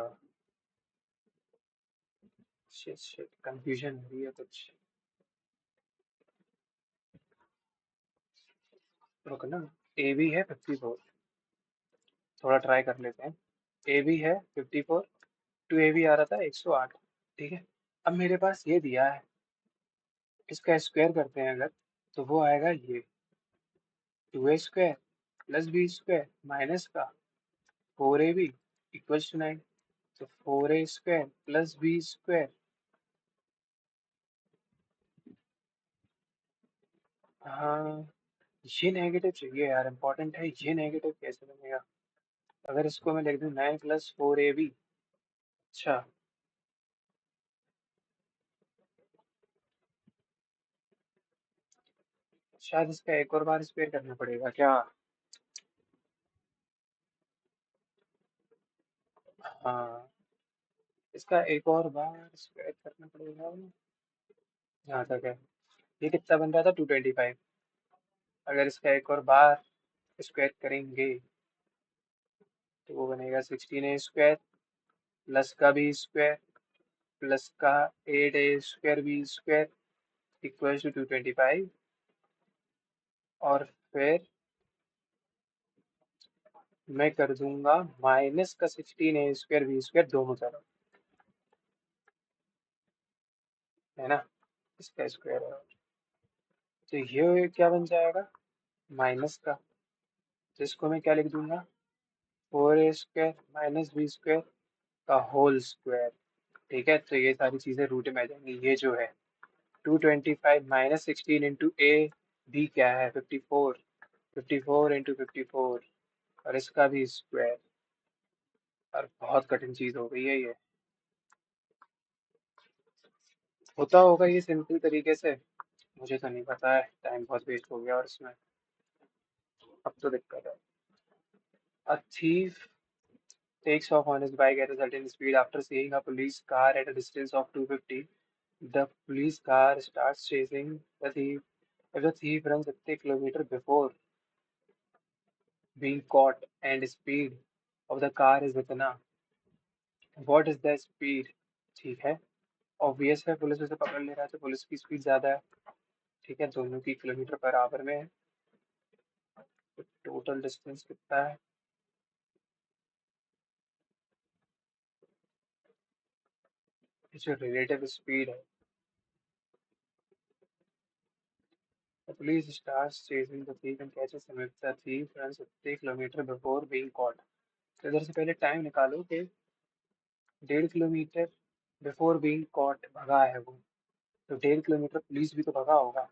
शिट शिट, कंफ्यूजन हो रही है कुछ। रुको ना, ए बी है 54, थोड़ा ट्राई कर लेते हैं। ए बी है 54, 2ab आ रहा था 108। ठीक है, अब मेरे पास ये दिया है, इसका स्क्वायर करते हैं अगर, तो वो आएगा ये 2a² प्लस b² माइनस का 4ab इक्वल्स टू 9। तो 4a² प्लस b²। हाँ, ये नेगेटिव चाहिए यार, इंपॉर्टेंट है, ये नेगेटिव कैसे बनेगा? अगर इसको मैं लिख दूं 9 प्लस 4ab। अच्छा, शायद इसका एक और बार स्क्वायर करना पड़ेगा क्या? हाँ, इसका एक और बार स्क्वायर करना पड़ेगा। जहाँ तक है, ये कितना बन रहा था 225। अगर इसका एक और बार स्क्वायर करेंगे तो वो बनेगा 16a² प्लस का b² प्लस का 8a² b² इक्वल टू 225। और फिर मैं कर दूंगा माइनस का 16a² b² दोनों तरफ, है ना? इसका स्क्वायर है, तो ये क्या बन जाएगा? माइनस का, तो इसको मैं क्या लिख दूंगा? 4a² माइनस b² का होल स्क्वायर। ठीक है, तो ये सारी चीजें रूट में आ जाएंगी। ये जो है 225 माइनस 16 इंटू ए, बी क्या है 54, 54 इंटू 54, और इसका भी स्क्वायर। और बहुत कठिन चीज हो गई है ये। होता होगा ये सिंपल तरीके से, मुझे तो नहीं पता है, टाइम बहुत वेस्ट हो गया और इसमें अब तो दिक्कत है। A thief takes off on his bike at a certain speed after seeing a police car at a distance of 250. The police car starts chasing the thief. If the thief runs 50 kilometers before being caught and speed of the car is इतना, what is the speed? ठीक है, obvious है, police उसे पकड़ ले रहा है तो पुलिस की स्पीड ज्यादा है। ठीक है, दोनों की किलोमीटर बराबर में है, तो टोटल डिस्टेंस कितना है? जो रिलेटिव स्पीड है, the police starts chasing the thief and catches him if the thief runs 50 kilometers before being caught. तो इधर से पहले टाइम निकालो कि 1.5 किलोमीटर बिफोर बीइंग कॉट भगा है वो, तो 1.5 किलोमीटर पुलिस भी तो भगा होगा।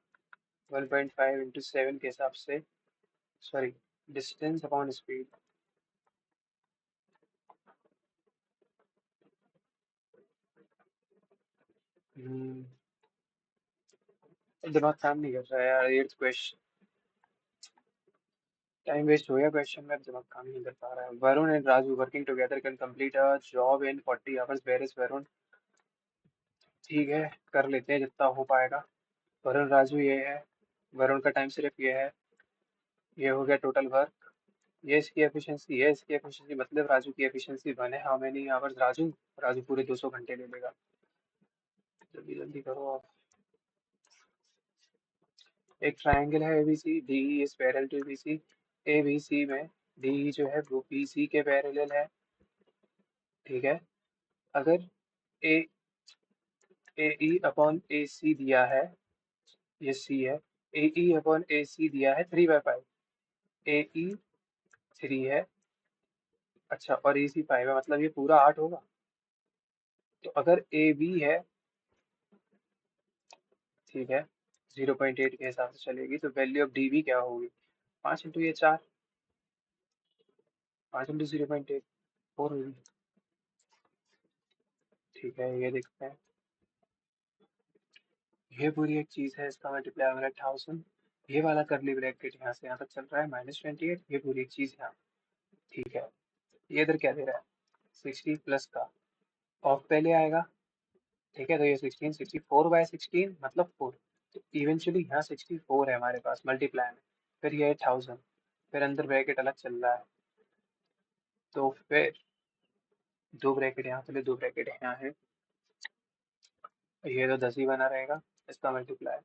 1.5 इंटू 7 के हिसाब से, सॉरी, डिस्टेंस अपॉन स्पीड। दिमाग काम नहीं कर रहा है यार, ये क्वेश्चन टाइम वेस्ट हो गया क्वेश्चन में, अब दिमाग काम नहीं कर पा रहा है। Varun and Raju working together can complete a job in 40 hours where is Varun. ठीक है, कर लेते हैं जितना हो पाएगा। वरुण राजू ये है, वरुण का टाइम सिर्फ ये है, ये हो गया टोटल वर्क, ये इसकी एफिशिएंसी, ये इसकी एफिशिएंसी, मतलब राजू की एफिशिएंसी 1 है। How many hours Raju? Raju पूरे 200 घंटे ले लेगा। जल्दी जल्दी करो आप। एक ट्रायंगल है ABC, DE is parallel to BC. ABC में डीई जो है वो बीसी के पैरेलल है। ठीक है, अगर ए ए ई अपॉन ए सी दिया है, ये सी है, ए ई अपॉन ए सी दिया है 3/5, ए ई 3 है, अच्छा, और ए सी 5 है, मतलब ये पूरा 8 होगा। तो अगर ए बी है, ठीक है, 0.8 के हिसाब से चलेगी, तो वैल्यू ऑफ डी बी क्या होगी? 5 इंटू ये 4, 5 इंटू 0.8, 4 होगी। ठीक है, ये देखते हैं, ये पूरी एक चीज है, इसका मल्टीप्लाई हो रहा है 1000, ये वाला करली ब्रैकेट यहाँ से यहाँ तक चल रहा है -28, ये पूरी एक चीज यहाँ। ठीक है, ये इधर क्या दे रहा है? 60 प्लस का ऑफ पहले आएगा। ठीक है, तो ये 16, 64/16 मतलब 4, तो इवेंचुअली यहाँ 64 है हमारे पास मल्टीप्लाई में, फिर ये है 1000, फिर अंदर ब्रैकेट अलग चल रहा है, तो फिर दो ब्रैकेट यहाँ पहले, दो ब्रैकेट यहाँ है, ये तो 10 ही बना रहेगा, इसका मल्टीप्लाई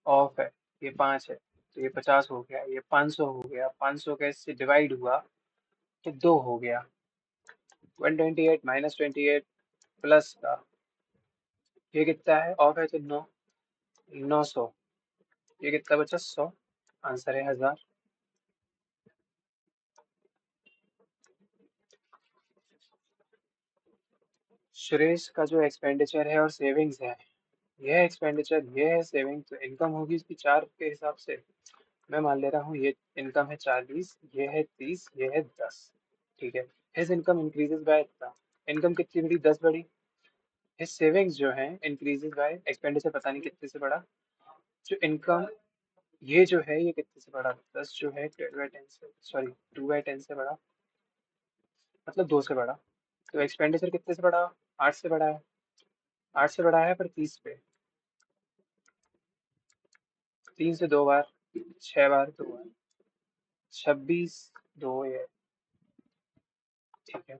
ऑफ है, ये 5 है, तो ये 50 हो गया, ये 500 हो गया, 500 का इससे डिवाइड हुआ तो 2 हो गया, 128 माइनस 28, प्लस का, ये कितना है, ऑफ है तो 9, 900, ये कितना बचा, 100, आंसर है 1000। सुरेश का जो एक्सपेंडिचर है और सेविंग्स है, ये एक्सपेंडिचर, ये है सेविंग, तो इनकम होगी इसकी 4 के हिसाब से। मैं मान ले रहा हूँ ये इनकम है 40, ये है 30, ये है 10। ठीक है, हिज इनकम इंक्रीजेस बाय इतना, इनकम कितनी बढ़ी, 10 बढ़ी। हिज सेविंग्स जो है इंक्रीजेस बाय एक्सपेंडिचर, पता नहीं कितने से बढ़ा। जो इनकम, ये जो है ये कितने से बढ़ा, 10 जो है 12/10 से, सॉरी 2/10 से बढ़ा, मतलब 2 से बढ़ा। तो एक्सपेंडिचर कितने से बढ़ा, 8 से बढ़ा है, 8 से बढ़ा है पर 30 पे, 3 से 2 बार, 6 बार 2 बार, 26, 2 ये, ठीक है।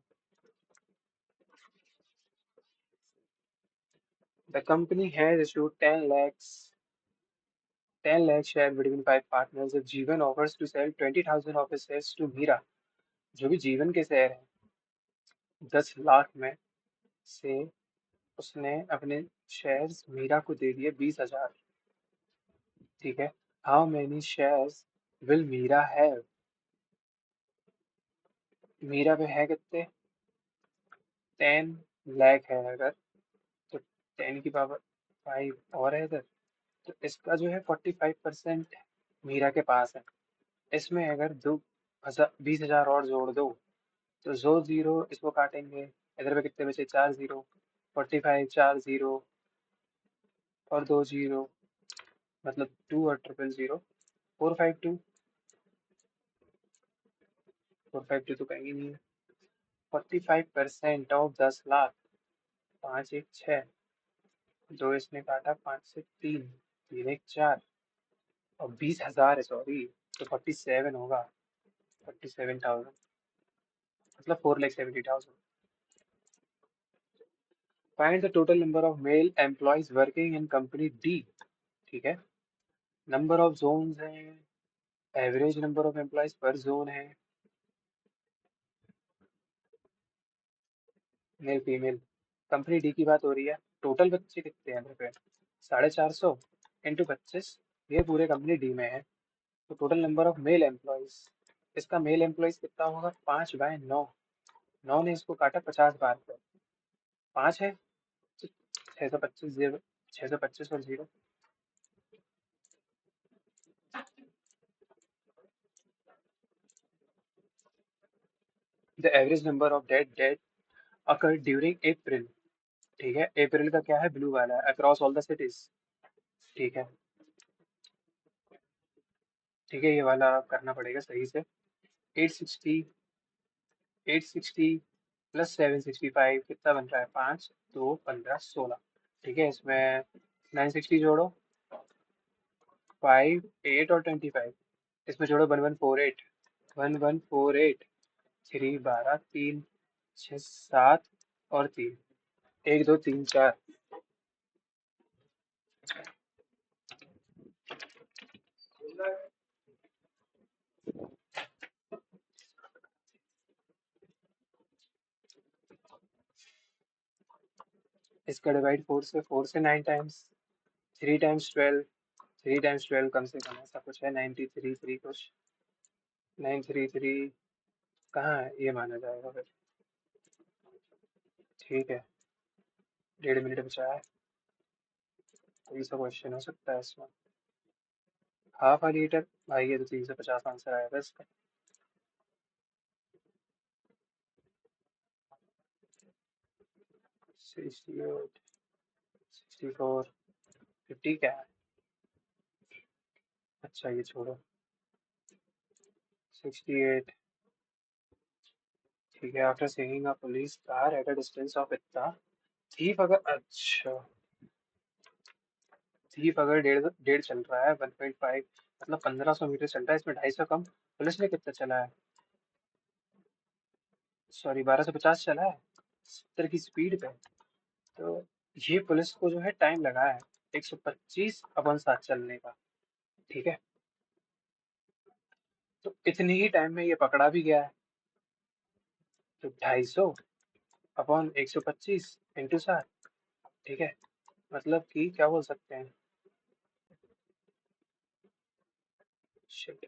The company has issued 10 lakh share between 5 partners. If Jeevan offers to sell 20,000 of his shares to Meera, जो भी जीवन के शेयर हैं, 10 लाख में से उसने अपने शेयर्स मीरा को दे दिए 20,000, ठीक है। How many shares will Meera have, Meera पे है कितने, 10 लाख है अगर, तो 10 की पावर 5 और है इधर, तो इसका जो है 45% मीरा के पास है। इसमें अगर 20,000 और जोड़ दो, तो जो जीरो इसको काटेंगे, इधर पे कितने बचे, 4 जीरो, 45, 4 जीरो और 2 जीरो, मतलब 2 और ट्रिपल जीरो, 452, 452 तो कहीं नहीं है। 45% ऑफ 10 लाख, 5 1 6, दो इसने काटा, 5 से 3, 3 1 4, और 20,000 है, सॉरी, तो 47 होगा, 47,000, मतलब 4,70,000। Find the total number of male employees working in company D, ठीक है। नंबर ऑफ जोन्स है, एवरेज नंबर ऑफ एम्प्लॉयज पर जोन है, मेल फीमेल। कंपनी डी की बात हो रही है, टोटल बच्चे कितने हैं मेरे पे, 450 इंटू 25, ये पूरे कंपनी डी में है। तो total number of male employees, इसका मेल एम्प्लॉयज कितना होगा, 5/9, 9 ने इसको काटा 50 बार पर, 5 है, 625, 625 और zero. The average number of date occur during April, ठीक है, अप्रैल का क्या है, ब्लू वाला है, अक्रॉस ऑल द सिटीज, ठीक है। ठीक है, ये वाला करना पड़ेगा सही से। 860 प्लस 765 कितना बन रहा है, 5 2 15 16, ठीक है। इसमें 960 जोड़ो, 5 8 और 25, इसमें जोड़ो 1148, 1148, 3 12 3 6 7 और 3, 1 2 3 4। इसका डिवाइड 4 से 9 टाइम्स, 3 टाइम्स 12, 3 टाइम्स 12 कम से कम ऐसा कुछ है, 93 3 कुछ, 933 कहाँ है, ये माना जाएगा फिर, ठीक है। 1.5 मिनट बचा है, कोई सा क्वेश्चन हो सकता है इसमें। हाफ अ लीटर, भाई ये तो 350 आंसर आया था इसका। 68, 64, 50 क्या है, अच्छा ये छोड़ो, 68, ठीक है। After seeing a police car at a distance of इतना, थीफ अगर, अच्छा, थीफ अगर डेढ़ डेढ़ चल रहा है, 1.5, मतलब 1500 मीटर चल रहा है, इसमें 250 कम, पुलिस ने कितना चला है, सॉरी 1250 चला है 70 की स्पीड पे। तो ये पुलिस को जो है टाइम लगा है 125/7 चलने का, ठीक है। तो इतने ही टाइम में ये पकड़ा भी गया है, तो 250 अपॉन 125 इंटू 7। ठीक है, मतलब कि क्या बोल सकते हैं। Shit,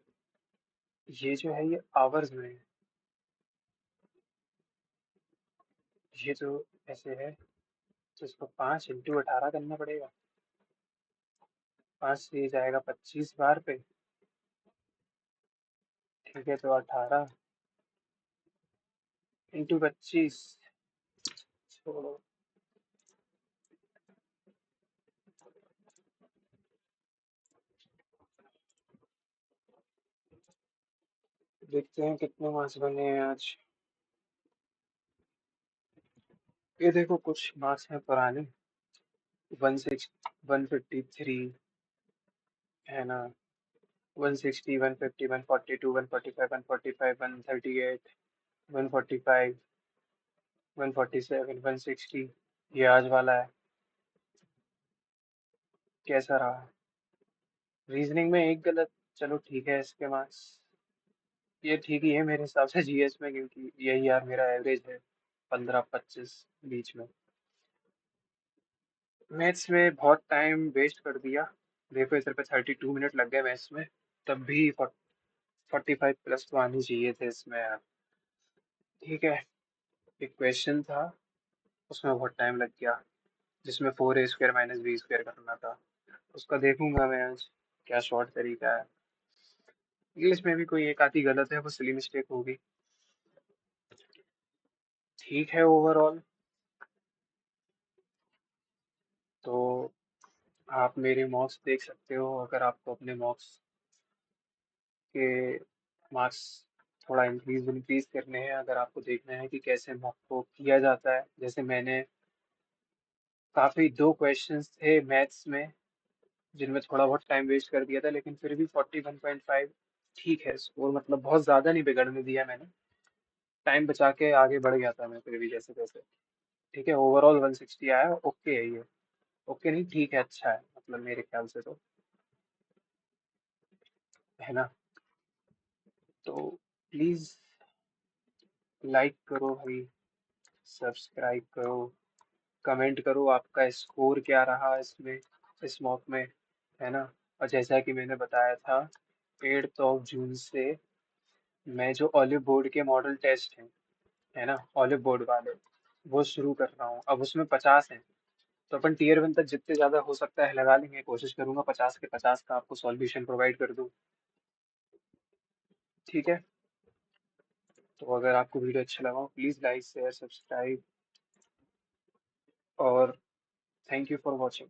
ये जो है ये आवर्स में है। ये जो ऐसे है तो इसको 5 इंटू 18 करना पड़ेगा। 5 से ये जाएगा 25 बार पे। ठीक है, तो 18 इंटू 25। छोड़ो, देखते हैं कितने मार्क्स बने हैं आज। ये देखो कुछ मार्क्स हैं पुराने। 153 है ना, 160, 150, 142, 145, 145, 138, 145, 147, 160। ये आज वाला है। कैसा रहा? रीजनिंग में एक गलत। चलो ठीक है, इसके मार्क्स ये ठीक ही है मेरे हिसाब से जीएस में, क्योंकि यही यार मेरा एवरेज है, 15-25 बीच में। मैथ्स में बहुत टाइम वेस्ट कर दिया। देखो इधर पे 32 मिनट लग गए मैथ्स में, तब भी 45 प्लस तो आनी चाहिए थे इसमें यार। ठीक है, एक क्वेश्चन था, उसमें बहुत टाइम लग गया, जिसमें 4a² - b² करना था। उसका देखूंगा मैं आज, क्या शॉर्ट तरीका है। इंग्लिश में भी कोई एक आधी गलत है, वो सिली मिस्टेक होगी। ठीक है, ओवरऑल तो आप मेरे मॉक्स देख सकते हो। अगर आपको अपने मॉक्स के मार्क्स थोड़ा इंक्रीज इंक्रीज करने हैं, अगर आपको देखना है कि कैसे मॉक को किया जाता है, जैसे मैंने काफ़ी 2 क्वेश्चंस थे मैथ्स में जिनमें थोड़ा बहुत टाइम वेस्ट कर दिया था, लेकिन फिर भी 41.5 ठीक है स्कोर, मतलब बहुत ज़्यादा नहीं बिगड़ने दिया मैंने। टाइम बचा के आगे बढ़ गया था मैं फिर भी जैसे तैसे। ठीक है, ओवरऑल 160 आया, ओके है ये। ओके नहीं, ठीक है, अच्छा है मतलब मेरे ख्याल से तो, है ना। तो प्लीज़ लाइक करो भाई, सब्सक्राइब करो, कमेंट करो आपका स्कोर क्या रहा इसमें, इस मॉक में, है ना। और जैसा कि मैंने बताया था, 8 जून से मैं जो ऑलिव बोर्ड के मॉडल टेस्ट हैं, है ना, ऑलिव बोर्ड वाले, वो शुरू कर रहा हूँ। अब उसमें 50 हैं, तो अपन टीयर 1 तक जितने ज़्यादा हो सकता है लगा लेंगे। कोशिश करूंगा 50 के 50 का आपको सॉल्यूशन प्रोवाइड कर दूँ। ठीक है, तो अगर आपको वीडियो अच्छा लगा प्लीज़ लाइक शेयर सब्सक्राइब, और थैंक यू फॉर वॉचिंग।